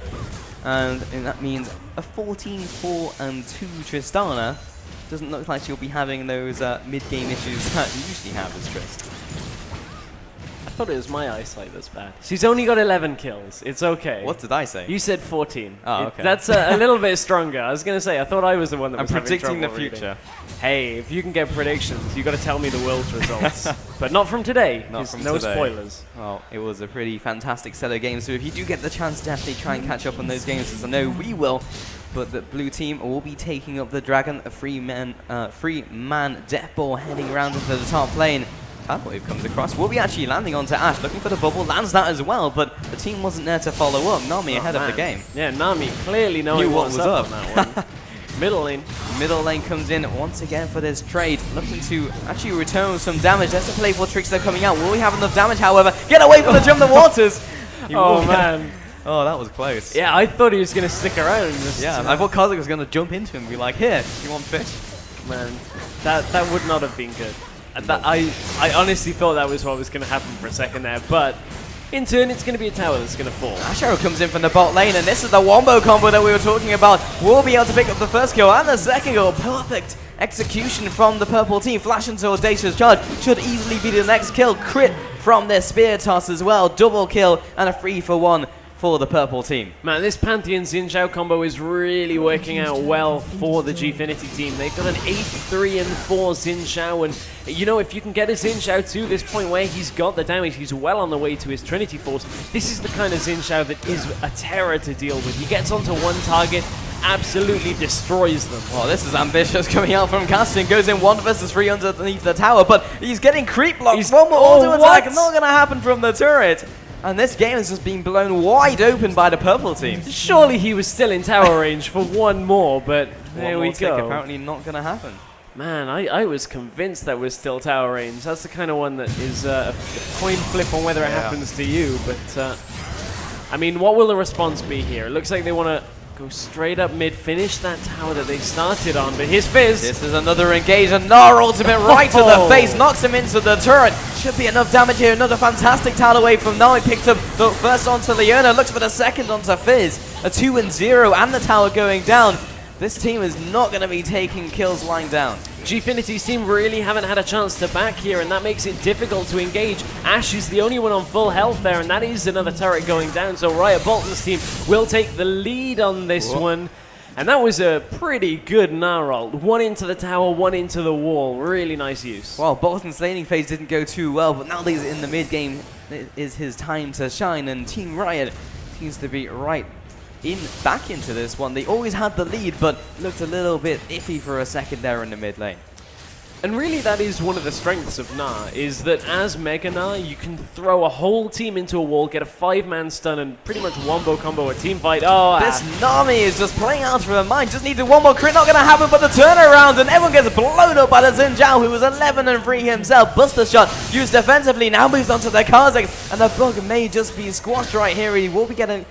And that means a 14-4 and 2 Tristana. Doesn't look like she'll be having those mid-game issues that you usually have as Trist. I thought it was my eyesight that's bad. She's only got 11 kills. It's okay. What did I say? You said 14. Oh, okay. That's a little bit stronger. I was going to say, I thought I was the one that was predicting the having trouble future. reading. Hey, if you can get predictions, you got to tell me the world's results. But not from today. Not from no today. Spoilers. Well, it was a pretty fantastic set of games, so if you do get the chance, definitely try and catch up on those games, as I know we will. But the blue team will be taking up the Dragon, a three-man death ball heading around into the top lane. Tidal wave comes across, will be actually landing onto Ashe, looking for the bubble, lands that as well, but the team wasn't there to follow up. Nami ahead of the game. Yeah, Nami clearly knowing Knew what what's was up up. on that one. Middle lane. Middle lane comes in once again for this trade, looking to actually return some damage. That's the playful tricks that are coming out. Will we have enough damage, however? Get away from the jump the waters! Oh, man. Oh, that was close. Yeah, I thought he was going to stick around. Yeah, I thought Kozak was going to jump into him and be like, here, you want fish? Man, that would not have been good. I honestly thought that was what was going to happen for a second there, but in turn, it's going to be a tower that's going to fall. Ashe Arrow comes in from the bot lane, and this is the wombo combo that we were talking about. We'll be able to pick up the first kill and the second kill. Perfect execution from the purple team. Flash into Audacious Charge should easily be the next kill. Crit from their spear toss as well. Double kill and a 3-for-1 for the purple team. Man, this Pantheon Xin Zhao combo is really working out well for the Gfinity team. They've got an 8-3-4 Xin Zhao, and you know, if you can get a Xin Zhao to this point where he's got the damage, he's well on the way to his Trinity Force. This is the kind of Xin Zhao that is a terror to deal with. He gets onto one target, absolutely destroys them. Well, this is ambitious coming out from Casting. Goes in 1 versus 3 underneath the tower, but he's getting creep blocked. One more auto attack, not going to happen from the turret. And this game has just been blown wide open by the purple team. Surely he was still in tower range for one more, but there we go. Apparently not going to happen. Man, I was convinced that was still tower range. That's the kind of one that is a coin flip on whether it happens to you. But, I mean, what will the response be here? It looks like they want to go straight up mid, finish that tower that they started on. But here's Fizz. This is another engage, and Gnar ultimate right to the face, knocks him into the turret. Should be enough damage here. Another fantastic tile away from Gnar. He picked up the first onto Leona, looks for the second onto Fizz. A 2-0 and the tower going down. This team is not going to be taking kills lying down. Gfinity's team really haven't had a chance to back here, and that makes it difficult to engage. Ashe is the only one on full health there, and that is another turret going down. So Riot Bolton's team will take the lead on this one. And that was a pretty good Gnar ult. One into the tower, one into the wall. Really nice use. Well, Bolton's laning phase didn't go too well, but now that he's in the mid game, it is his time to shine, and Team Riot seems to be back into this one. They always had the lead, but looked a little bit iffy for a second there in the mid lane. And really that is one of the strengths of Na, is that as Mega Na, you can throw a whole team into a wall, get a 5-man stun, and pretty much wombo combo a team fight. Oh, this Nami is just playing out of her mind. Just needed one more crit, not going to happen, but the turnaround, and everyone gets blown up by the Xin Zhao, who was 11-3 himself. Buster shot used defensively, now moves on to the Kazakhs, and the bug may just be squashed right here. He will be getting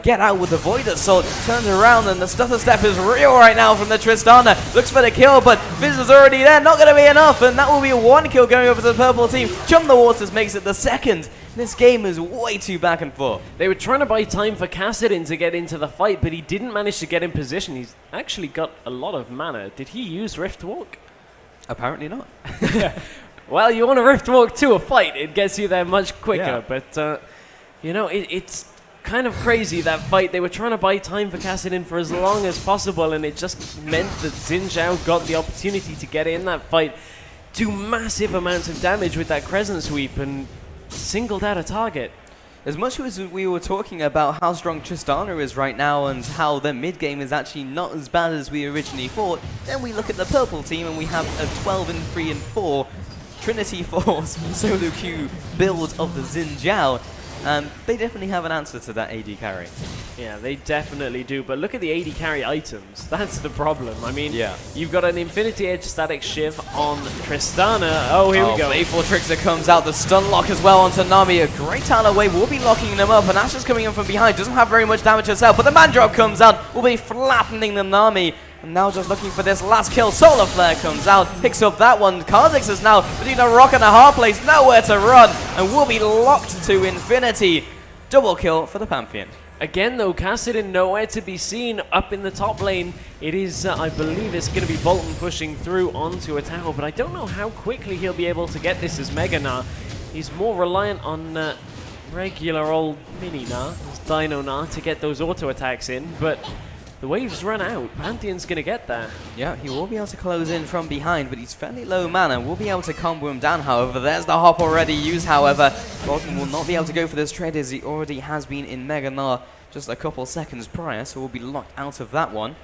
get out with the Void Assault, turns around, and the stutter step is real right now from the Tristana. Looks for the kill, but Fizz is already there, not going to be enough, and that will be 1 kill going over to the purple team. Jump the Waters makes it the second. This game is way too back and forth. They were trying to buy time for Kassadin to get into the fight, but he didn't manage to get in position. He's actually got a lot of mana. Did he use Rift Walk? Apparently not. Well, you want to Rift Walk to a fight, it gets you there much quicker, Yeah. but, you know, it's kind of crazy, that fight. They were trying to buy time for Kassadin for as long as possible, and it just meant that Xin Zhao got the opportunity to get in that fight, do massive amounts of damage with that Crescent Sweep, and singled out a target. As much as we were talking about how strong Tristana is right now and how their mid-game is actually not as bad as we originally thought, then we look at the purple team and we have a 12-3-4 Trinity Force solo queue build of the Xin Zhao. They definitely have an answer to that AD carry. Yeah, they definitely do, but look at the AD carry items. That's the problem. I mean, Yeah. You've got an Infinity Edge Static Shiv on Tristana. Oh, here we go. Playful Trickster comes out, the stun lock as well onto Nami. A great talent away, will be locking them up, and Ash is coming in from behind. Doesn't have very much damage herself, but the man drop comes out, will be flattening the Nami. And now just looking for this last kill. Solar Flare comes out, picks up that one. Kha'Zix is now between a rock and a hard place, nowhere to run, and will be locked to infinity. Double kill for the Pantheon. Again, though, Kassadin nowhere to be seen up in the top lane. It is, I believe it's going to be Bolton pushing through onto a tower, but I don't know how quickly he'll be able to get this as Mega Na. He's more reliant on regular old Mini Na, his Dino Na, to get those auto attacks in, but the waves run out. Pantheon's going to get there. Yeah, he will be able to close in from behind, but he's fairly low mana. Will be able to combo him down, however. There's the hop already used, however. Bolton will not be able to go for this trade as he already has been in Mega Na just a couple seconds prior, so we'll be locked out of that one.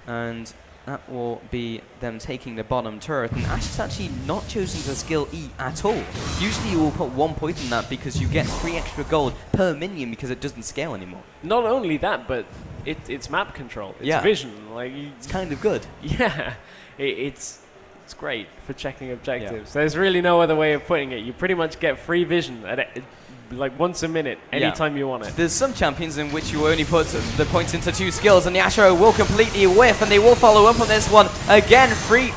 And that will be them taking the bottom turret. And Ash has actually not chosen to skill E at all. Usually you will put 1 point in that because you get 3 extra gold per minion because it doesn't scale anymore. Not only that, but it's map control. It's vision. Like it's kind of good. Yeah, it's great for checking objectives. Yeah. There's really no other way of putting it. You pretty much get free vision at like once a minute, anytime you want it. There's some champions in which you only put the points into 2 skills, and the Ashero will completely whiff, and they will follow up on this one. Again, free,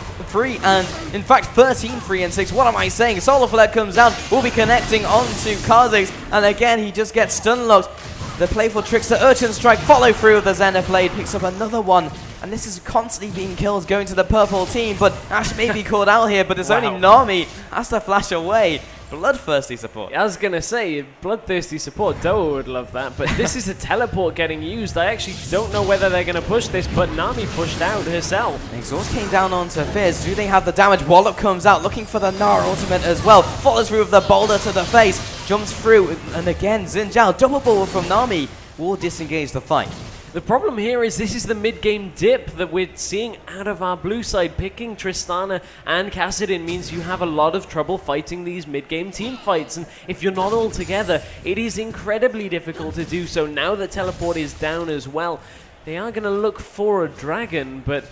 and in fact 13, 3 and 6. What am I saying? Solar Flare comes out, will be connecting onto Kha'Zix, and again he just gets stun locked. The playful Trickster Urchin Strike follow through with the Zenith Blade, picks up another one, and this is constantly being kills going to the purple team, but Ash may be called out here, but it's only Nami, has to flash away. Bloodthirsty support. I was going to say, bloodthirsty support, Doa would love that, but this is a teleport getting used. I actually don't know whether they're going to push this, but Nami pushed out herself. Exhaust came down onto Fizz. Do they have the damage? Wallop comes out, looking for the Gnar ultimate as well. Follows through with the boulder to the face, jumps through, and again, Xin Zhao, double ball from Nami, will disengage the fight. The problem here is this is the mid-game dip that we're seeing out of our blue side. Picking Tristana and Kassadin means you have a lot of trouble fighting these mid-game team fights, and if you're not all together, it is incredibly difficult to do so. Now that teleport is down as well, they are going to look for a dragon, but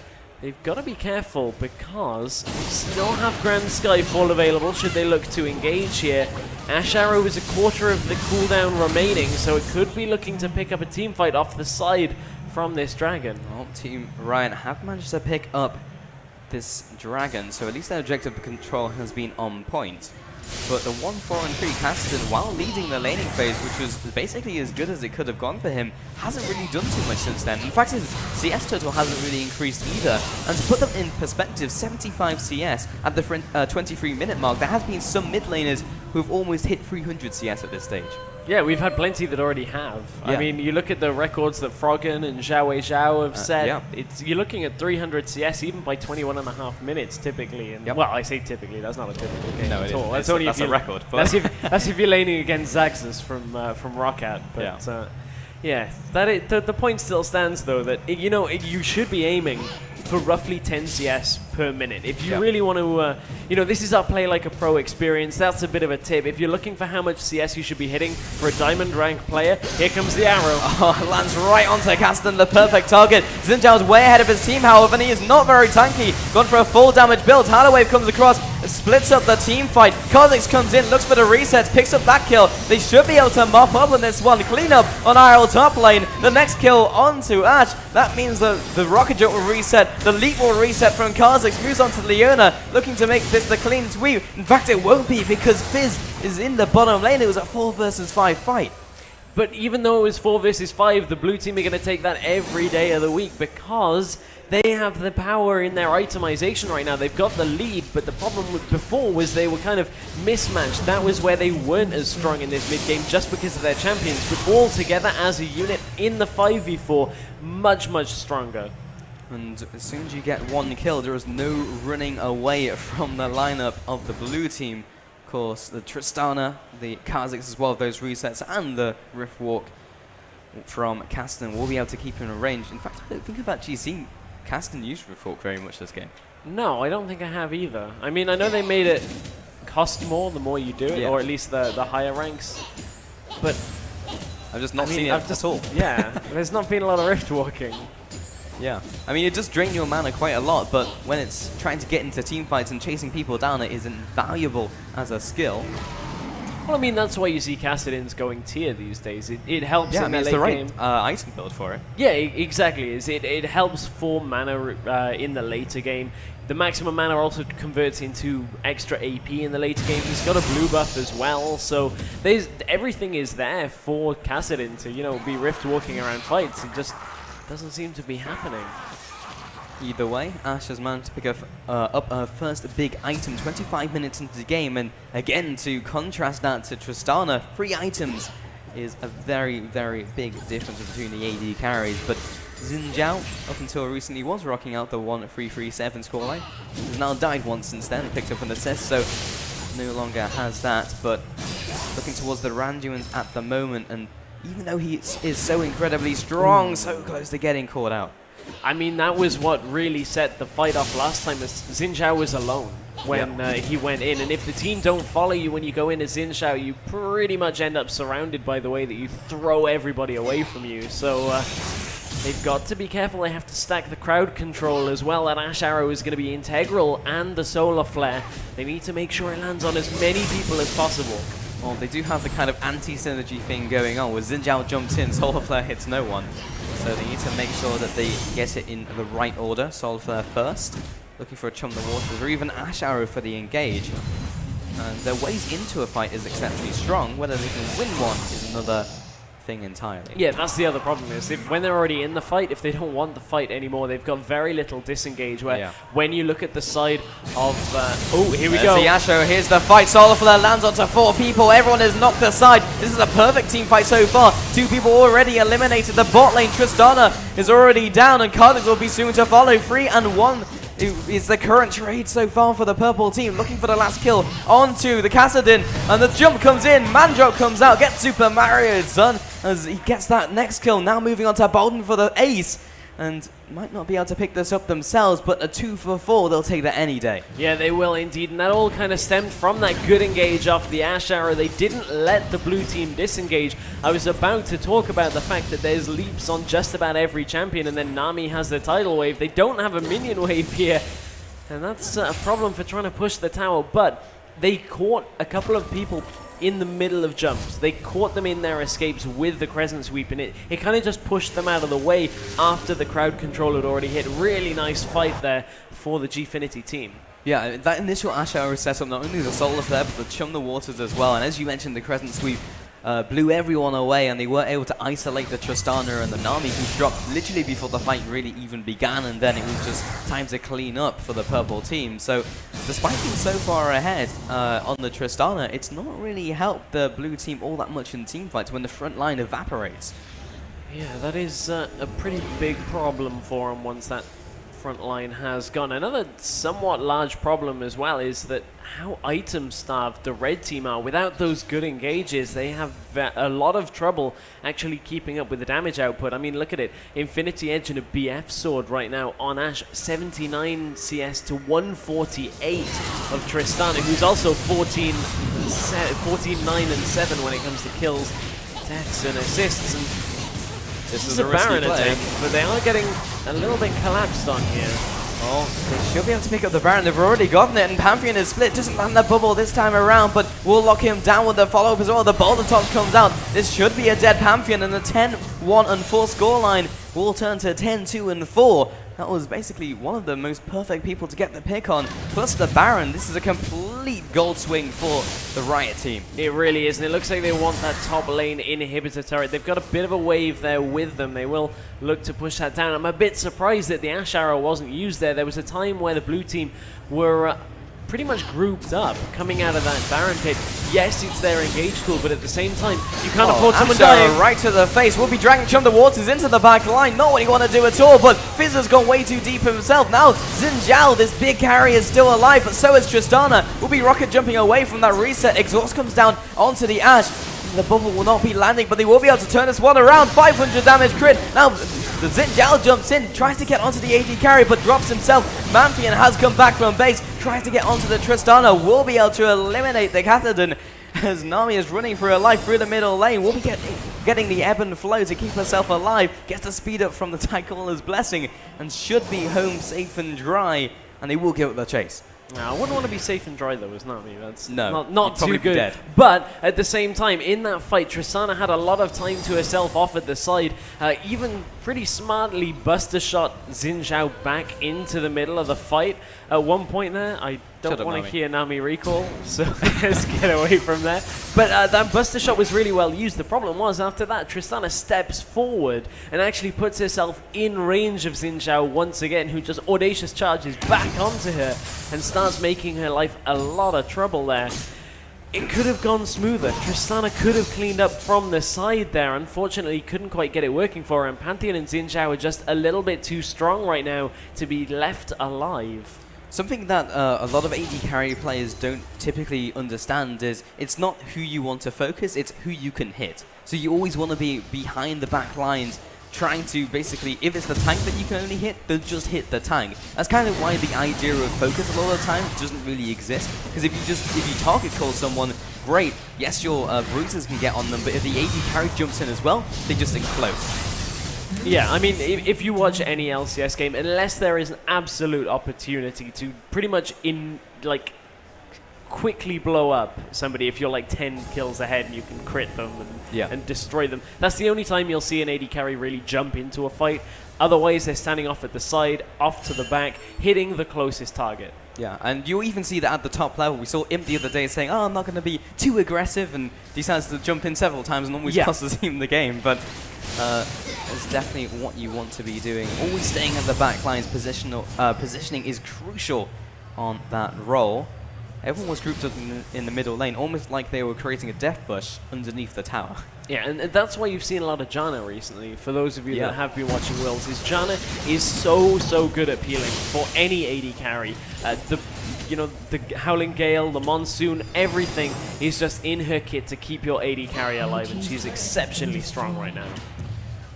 they've got to be careful because they still have Grand Skyfall available should they look to engage here. Ash Arrow is a quarter of the cooldown remaining, so it could be looking to pick up a team fight off the side from this dragon. Well, Team Ryan have managed to pick up this dragon, so at least their objective control has been on point. But the 1, 4, and 3 Kassadin, while leading the laning phase, which was basically as good as it could have gone for him, hasn't really done too much since then. In fact, his CS total hasn't really increased either. And to put them in perspective, 75 CS at the 23-minute mark, there has been some mid laners who've almost hit 300 CS at this stage. Yeah, we've had plenty that already have. Yeah. I mean, you look at the records that Froggen and Zhao Zhao have set, yeah. You're looking at 300 CS even by 21.5 minutes typically. And well, I say typically, that's not a typical game at all. That's only that's a record. That's if you're laning against Zaxxas from Roccat. But yeah, the point still stands though that you should be aiming for roughly 10 CS per minute. If you really want to, you know, this is our play like a pro experience. That's a bit of a tip. If you're looking for how much CS you should be hitting for a diamond rank player, here comes the arrow. Oh, lands right onto Kasten, the perfect target. Xin Zhao's way ahead of his team, however, and he is not very tanky. Gone for a full damage build. Wave comes across, splits up the team fight. Kha'Zix comes in, looks for the resets, picks up that kill. They should be able to mop up on this one. Clean up on IRL top lane. The next kill onto Ash. That means the rocket jump will reset. The leap will reset from Kha'Zix. Moves on to Leona, looking to make this the clean sweep. In fact, it won't be because Fizz is in the bottom lane. It was a 4 versus 5 fight. But even though it was 4 versus 5, the blue team are going to take that every day of the week because they have the power in their itemization right now. They've got the lead, but the problem with before was they were kind of mismatched. That was where they weren't as strong in this mid-game just because of their champions. But all together as a unit in the 5v4, much, much stronger. And as soon as you get one kill, there is no running away from the lineup of the blue team. Of course, the Tristana, the Kha'Zix as well, those resets, and the Rift Walk from Kasten will be able to keep him in range. In fact, I don't think I've actually seen Kasten use Rift Walk very much this game. No, I don't think I have either. I mean, I know they made it cost more the more you do it, or at least the higher ranks. But I've just not seen it at all. Yeah, there's not been a lot of Rift Walking. Yeah, I mean, it does drain your mana quite a lot, but when it's trying to get into team fights and chasing people down, it is invaluable as a skill. Well, I mean, that's why you see Kassadin's going tier these days. It helps in the late it's the right game. item build for it. Yeah, exactly. It helps for mana in the later game. The maximum mana also converts into extra AP in the later game. He's got a blue buff as well, so everything is there for Kassadin to, you know, be rift walking around fights. It just doesn't seem to be happening. Either way, Ash has managed to pick up her first big item 25 minutes into the game, and again, to contrast that to Tristana, 3 items is a very, very big difference between the AD carries, but Xin Zhao, up until recently, was rocking out the 1-3-3-7 scoreline. He's now died once since then, picked up an assist, so no longer has that, but looking towards the Randuins at the moment, and even though he is so incredibly strong, so close to getting caught out. I mean, that was what really set the fight off last time, as Xin Zhao was alone when he went in. And if the team don't follow you when you go in as Xin Zhao, you pretty much end up surrounded by the way that you throw everybody away from you. So they've got to be careful. They have to stack the crowd control as well. That Ash Arrow is going to be integral, and the Solar Flare. They need to make sure it lands on as many people as possible. Well, they do have the kind of anti-synergy thing going on, where Xin Zhao jumps in, Solar Flare hits no one. So they need to make sure that they get it in the right order. Solar Flare first, looking for a Chum the Waters, or even Ash Arrow for the engage. And their ways into a fight is exceptionally strong. Whether they can win one is another thing entirely. Yeah, that's the other problem, is when they're already in the fight, if they don't want the fight anymore, they've got very little disengage, where when you look at the side of oh, here we go. The Asho, here's the fight. Solar Flare lands onto 4 people. Everyone is knocked aside. This is a perfect team fight so far. 2 people already eliminated. The bot lane, Tristana, is already down, and Kha'Zix will be soon to follow. 3 and 1 is the current trade so far for the purple team, looking for the last kill onto the Kassadin, and the jump comes in, Mandrop comes out, gets Super Mario's done as he gets that next kill. Now moving on to Bolden for the ace, and might not be able to pick this up themselves, but a 2 for 4, they'll take that any day. Yeah, they will indeed, and that all kind of stemmed from that good engage off the Ash Arrow. They didn't let the blue team disengage. I was about to talk about the fact that there's leaps on just about every champion, and then Nami has the tidal wave. They don't have a minion wave here, and that's a problem for trying to push the tower, but they caught a couple of people in the middle of jumps. They caught them in their escapes with the Crescent Sweep, and it kind of just pushed them out of the way after the crowd control had already hit. Really nice fight there for the Gfinity team. Yeah, that initial Ash Arrow setup, not only the Solar Flare, but the Chum the Waters as well, and as you mentioned, the Crescent Sweep blew everyone away, and they were able to isolate the Tristana and the Nami, who dropped literally before the fight really even began, and then it was just time to clean up for the purple team. So despite being so far ahead on the Tristana, it's not really helped the blue team all that much in team fights when the front line evaporates. Yeah, that is a pretty big problem for them once that front line has gone. Another somewhat large problem as well is that how item starved the red team are. Without those good engages, they have a lot of trouble actually keeping up with the damage output. I mean, look at it. Infinity Edge and a BF sword right now on Ashe. 79 CS to 148 of Tristana, who's also 14, 9, and 7 when it comes to kills, deaths, and assists. And this is a Baron attack, but they are getting a little bit collapsed on here. Oh, they should be able to pick up the Baron. They've already gotten it, and Pantheon is split. Doesn't land that bubble this time around, but will lock him down with the follow-up as well. The Boulder Top comes out. This should be a dead Pantheon, and the 10-1 and 4 scoreline will turn to 10-2 and 4. That was basically one of the most perfect people to get the pick on. Plus the Baron, this is a complete gold swing for the Riot team. It really is, and it looks like they want that top lane inhibitor turret. They've got a bit of a wave there with them. They will look to push that down. I'm a bit surprised that the Ashe Arrow wasn't used there. There was a time where the blue team were pretty much grouped up coming out of that Baron pit. Yes, it's their engage tool, but at the same time, you can't afford someone dying. Right to the face. Will be dragging Chunder Waters into the back line. Not what you want to do at all, but Fizz has gone way too deep himself. Now, Xin Zhao, this big carry, is still alive, but so is Tristana. Will be rocket jumping away from that reset. Exhaust comes down onto the Ashe. The bubble will not be landing, but they will be able to turn this one around. 500 damage crit. Now, the Xin Zhao jumps in, tries to get onto the AD carry, but drops himself. Manfian has come back from base, tries to get onto the Tristana. Will be able to eliminate the Cathodon as Nami is running for her life through the middle lane. Will be getting the ebb and flow to keep herself alive. Gets the speed up from the Tidecaller's blessing and should be home safe and dry. And they will give it the chase. No, I wouldn't want to be safe and dry though, it's not me. That's not too good. Dead. But at the same time, in that fight, Tristana had a lot of time to herself off at the side. Even pretty smartly Buster shot Xin Zhao back into the middle of the fight. At one point there, I don't want to hear Nami recall, so let's get away from that. But that Buster shot was really well used. The problem was, after that, Tristana steps forward and actually puts herself in range of Xin Zhao once again, who just audacious charges back onto her and starts making her life a lot of trouble there. It could have gone smoother. Tristana could have cleaned up from the side there. Unfortunately, couldn't quite get it working for her, and Pantheon and Xin Zhao are just a little bit too strong right now to be left alive. Something that a lot of AD carry players don't typically understand is it's not who you want to focus, it's who you can hit. So you always want to be behind the back lines, trying to basically, if it's the tank that you can only hit, then just hit the tank. That's kind of why the idea of focus a lot of the time doesn't really exist. Because if you target call someone, great, yes, your bruisers can get on them, but if the AD carry jumps in as well, they just explode. Yeah, I mean, if you watch any LCS game, unless there is an absolute opportunity to pretty much quickly blow up somebody, if you're like 10 kills ahead and you can crit them and destroy them, that's the only time you'll see an AD carry really jump into a fight. Otherwise, they're standing off at the side, off to the back, hitting the closest target. Yeah, and you even see that at the top level. We saw Imp the other day saying, I'm not going to be too aggressive, and decides to jump in several times and almost cost the team the game. But it's definitely what you want to be doing. Always staying at the back lines. Positioning is crucial on that role. Everyone was grouped up in the middle lane, almost like they were creating a death bush underneath the tower. Yeah, and that's why you've seen a lot of Janna recently. For those of you that have been watching Worlds, Janna is so good at peeling for any AD carry. The Howling Gale, the Monsoon, everything is just in her kit to keep your AD carry alive, and she's exceptionally strong right now.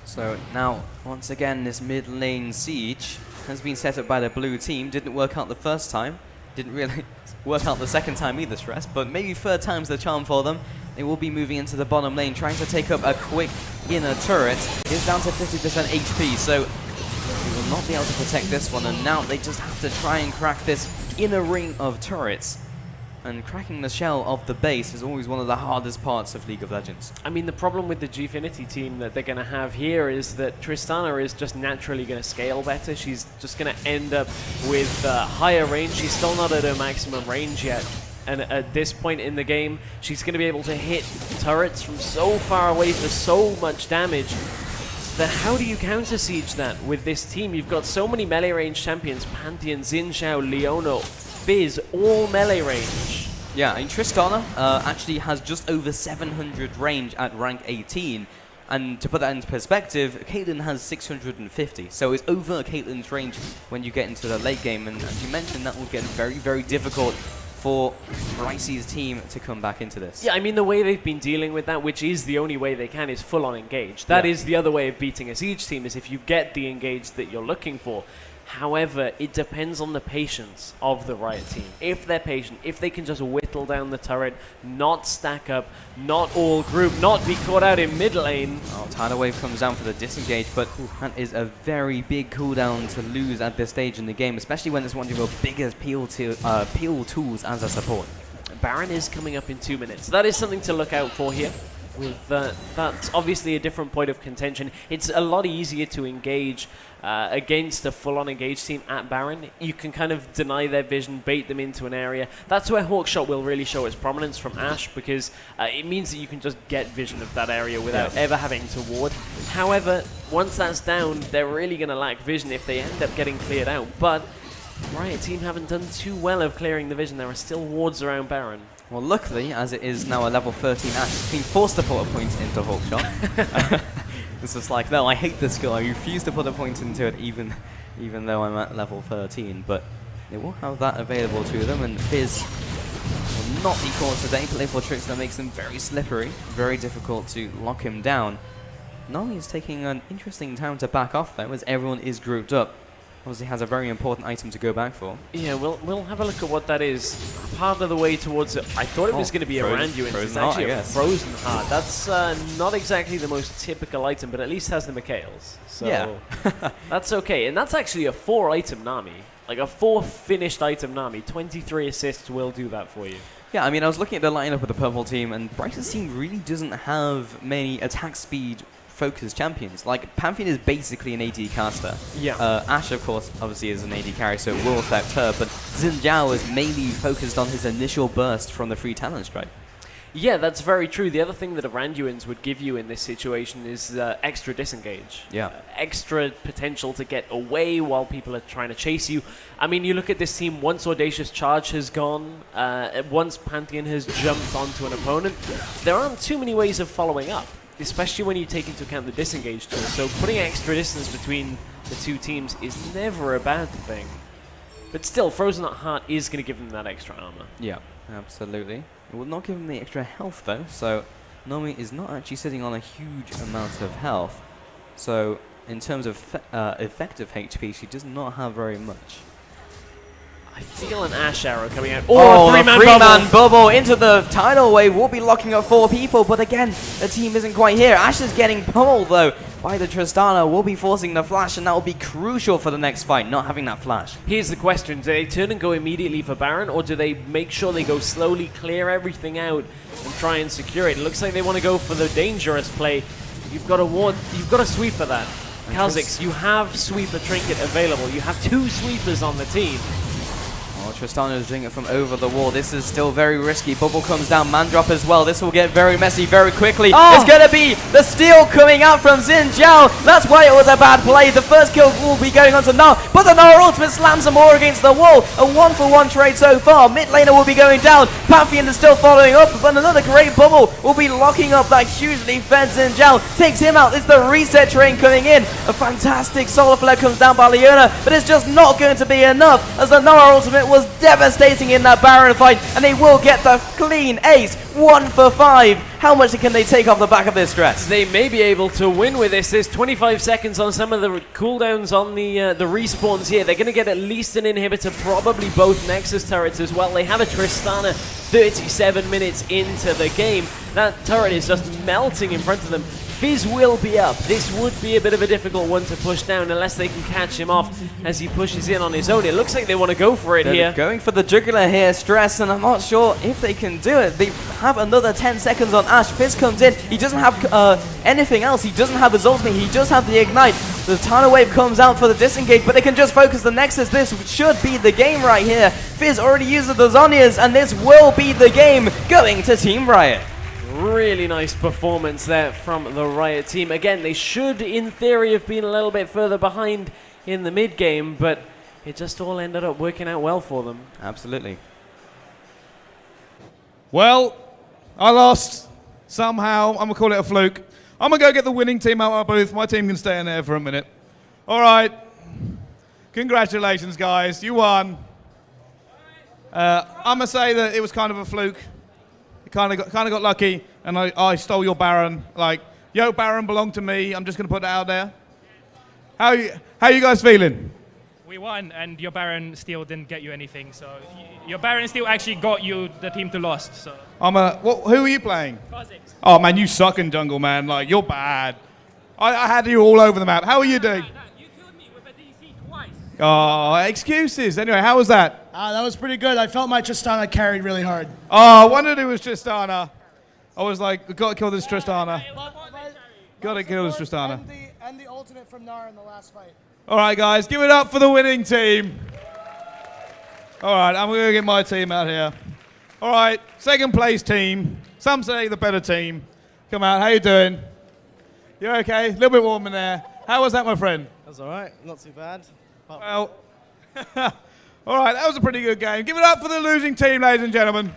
So now, once again, this mid lane siege has been set up by the blue team. Didn't work out the first time. Didn't really work out the second time either, Stress, but maybe third time's the charm for them. They will be moving into the bottom lane, trying to take up a quick inner turret. It's down to 50% HP, so they will not be able to protect this one, and now they just have to try and crack this inner ring of turrets. And cracking the shell of the base is always one of the hardest parts of League of Legends. I mean, the problem with the Gfinity team that they're going to have here is that Tristana is just naturally going to scale better. She's just going to end up with higher range. She's still not at her maximum range yet. And at this point in the game, she's going to be able to hit turrets from so far away for so much damage. That how do you counter siege that with this team? You've got so many melee range champions: Pantheon, Xin Zhao, Leona, Fizz, all melee range. Yeah, and Tristana actually has just over 700 range at rank 18, And to put that into perspective, Caitlyn has 650, so it's over Caitlyn's range when you get into the late game, and as you mentioned, that will get very, very difficult for Bryce's team to come back into this. Yeah, I mean, the way they've been dealing with that, which is the only way they can, is full-on engage. That is the other way of beating a Siege team, is if you get the engage that you're looking for. However, it depends on the patience of the Riot team. If they're patient, if they can just whittle down the turret, not stack up, not all group, not be caught out in mid lane. Oh, Tidal Wave comes down for the disengage, but that is a very big cooldown to lose at this stage in the game, especially when it's one of your biggest peel tools as a support. Baron is coming up in 2 minutes. That is something to look out for here. With that's obviously a different point of contention. It's a lot easier to engage against a full-on engage team at Baron. You can kind of deny their vision, bait them into an area. That's where Hawkshot will really show its prominence from Ashe, because it means that you can just get vision of that area without ever having to ward. However, once that's down, they're really going to lack vision if they end up getting cleared out. But Riot team haven't done too well of clearing the vision. There are still wards around Baron. Well, luckily, as it is now a level 13 Ashe, it's been forced to put a point into Hawkshot. It's just like, no, I hate this skill. I refuse to put a point into it, even though I'm at level 13. But they will have that available to them, and Fizz will not be caught today. Playful tricks that makes them very slippery, very difficult to lock him down. Nami is taking an interesting time to back off, though, as everyone is grouped up. Obviously has a very important item to go back for. Yeah, we'll have a look at what that is. Part of the way towards it, I thought it was going to be a Randuin. It's actually a Frozen Heart. That's not exactly the most typical item, but at least has the Mikhails. So that's okay. And that's actually a 4-item Nami. Like a 4-finished item Nami. 23 assists will do that for you. Yeah, I mean, I was looking at the lineup of the purple team, and Bryce's team really doesn't have many attack speed focused champions. Like, Pantheon is basically an AD caster. Yeah. Ashe, of course, obviously is an AD carry, so it will affect her, but Xin Zhao is mainly focused on his initial burst from the free talent strike. Yeah, that's very true. The other thing that Randuins would give you in this situation is extra disengage. Yeah. Extra potential to get away while people are trying to chase you. I mean, you look at this team, once Audacious Charge has gone, once Pantheon has jumped onto an opponent, there aren't too many ways of following up, especially when you take into account the disengage tool. So putting extra distance between the two teams is never a bad thing. But still, Frozen Heart is going to give them that extra armor. Yeah, absolutely. It will not give him the extra health, though, so Nami is not actually sitting on a huge amount of health. So, in terms of effective HP, she does not have very much. I feel an Ashe arrow coming out. Oh, three-man bubble into the tidal wave will be locking up 4 people, but again, the team isn't quite here. Ashe is getting pummeled, though, by the Tristana, will be forcing the flash, and that will be crucial for the next fight, not having that flash. Here's the question. Do they turn and go immediately for Baron, or do they make sure they go slowly, clear everything out, and try and secure it? It looks like they want to go for the dangerous play. You've got a ward, you've got a sweeper there. Kha'Zix, you have sweeper trinket available. You have 2 sweepers on the team. Oh, Tristana is doing it from over the wall. This is still very risky. Bubble comes down, man drop as well. This will get very messy very quickly. Oh. It's going to be the steal coming out from Xin Zhao. That's why it was a bad play. The first kill will be going on to Gnar, but the Gnar ultimate slams them all against the wall. A 1-for-1 trade so far. Mid laner will be going down. Pantheon is still following up, but another great bubble will be locking up that hugely fed Xin Zhao. Takes him out. It's the reset train coming in. A fantastic solar flare comes down by Leona, but it's just not going to be enough, as the Gnar ultimate was devastating in that Baron fight, and they will get the clean ace. 1 for 5. How much can they take off the back of this stress? They may be able to win with this. There's 25 seconds on some of the cooldowns on the respawns here. They're going to get at least an inhibitor, probably both Nexus turrets as well. They have a Tristana 37 minutes into the game. That turret is just melting in front of them. Fizz will be up. This would be a bit of a difficult one to push down unless they can catch him off as he pushes in on his own. It looks like they want to go for it here. Going for the jugular here, Stress, and I'm not sure if they can do it. They have another 10 seconds on Ashe. Fizz comes in. He doesn't have anything else. He doesn't have his ultimate. He just has the Ignite. The tidal wave comes out for the disengage, but they can just focus the Nexus. This should be the game right here. Fizz already uses the Zhonya's, and this will be the game going to Team Riot. Really nice performance there from the Riot team. Again, they should, in theory, have been a little bit further behind in the mid-game, but it just all ended up working out well for them. Absolutely. Well, I lost somehow. I'm going to call it a fluke. I'm going to go get the winning team out of my booth. My team can stay in there for a minute. All right. Congratulations, guys. You won. I'm going to say that it was kind of a fluke. Kind of got lucky, and I stole your Baron. Like, yo, Baron belonged to me. I'm just going to put that out there. How you guys feeling? We won, and your Baron still didn't get you anything. So your Baron still actually got you the team to lost. So who are you playing? Kha'Zix. Oh man, you suck in jungle, man. Like you're bad. I had you all over the map. How are you doing? You killed me with a DC twice. Oh, excuses. Anyway, how was that? That was pretty good. I felt my Tristana carried really hard. Oh, I wondered it was Tristana. I was like, we gotta kill this Tristana. Gotta kill this Tristana. And the alternate from Gnar in the last fight. All right, guys, give it up for the winning team. All right, I'm going to get my team out here. All right, second place team. Some say the better team. Come out, how you doing? You okay? A little bit warm in there. How was that, my friend? That was all right, not too bad. Well, all right, that was a pretty good game. Give it up for the losing team, ladies and gentlemen.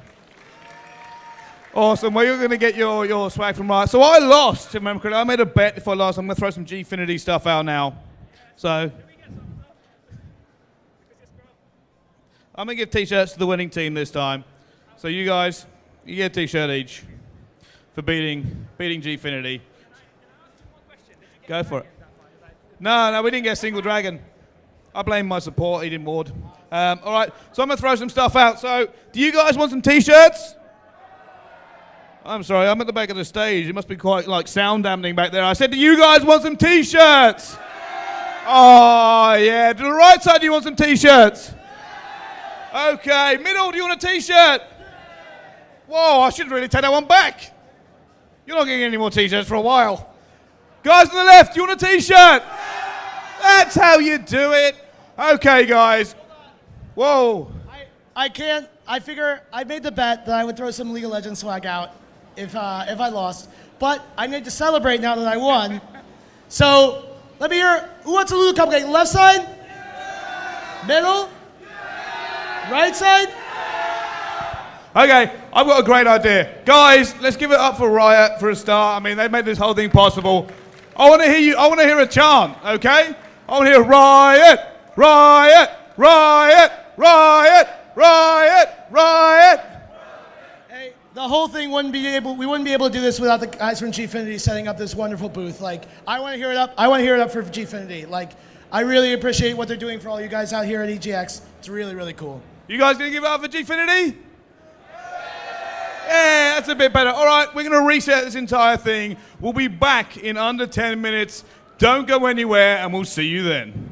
Awesome. Well, you're going to get your swag from Riot. So I lost, if I remember correctly. I made a bet if I lost. I'm going to throw some Gfinity stuff out now. So I'm going to give T-shirts to the winning team this time. So you guys, you get a T-shirt each for beating Gfinity. Go for it. No, we didn't get a single dragon. I blame my support. He didn't ward. All right, so I'm going to throw some stuff out. So do you guys want some T-shirts? I'm sorry, I'm at the back of the stage. It must be quite like sound dampening back there. I said, do you guys want some T-shirts? Oh, yeah. To the right side, do you want some T-shirts? Okay. Middle, do you want a T-shirt? Whoa, I should really take that one back. You're not getting any more T-shirts for a while. Guys on the left, do you want a T-shirt? That's how you do it. Okay, guys. Whoa. I figure I made the bet that I would throw some League of Legends swag out if I lost. But I need to celebrate now that I won. So let me hear, who wants a Lulu Cupcake? Left side? Middle? Right side? Okay, I've got a great idea. Guys, let's give it up for Riot for a start. I mean, they made this whole thing possible. I want to hear you. I want to hear a chant, okay? I want to hear Riot, Riot, Riot, Riot, Riot, Riot. Hey, the whole thing we wouldn't be able to do this without the guys from Gfinity setting up this wonderful booth. Like, I want to hear it up. I want to hear it up for Gfinity. Like, I really appreciate what they're doing for all you guys out here at EGX. It's really, really cool. You guys gonna give it up for Gfinity? Yeah, that's a bit better. All right, we're gonna reset this entire thing. We'll be back in under 10 minutes. Don't go anywhere, and we'll see you then.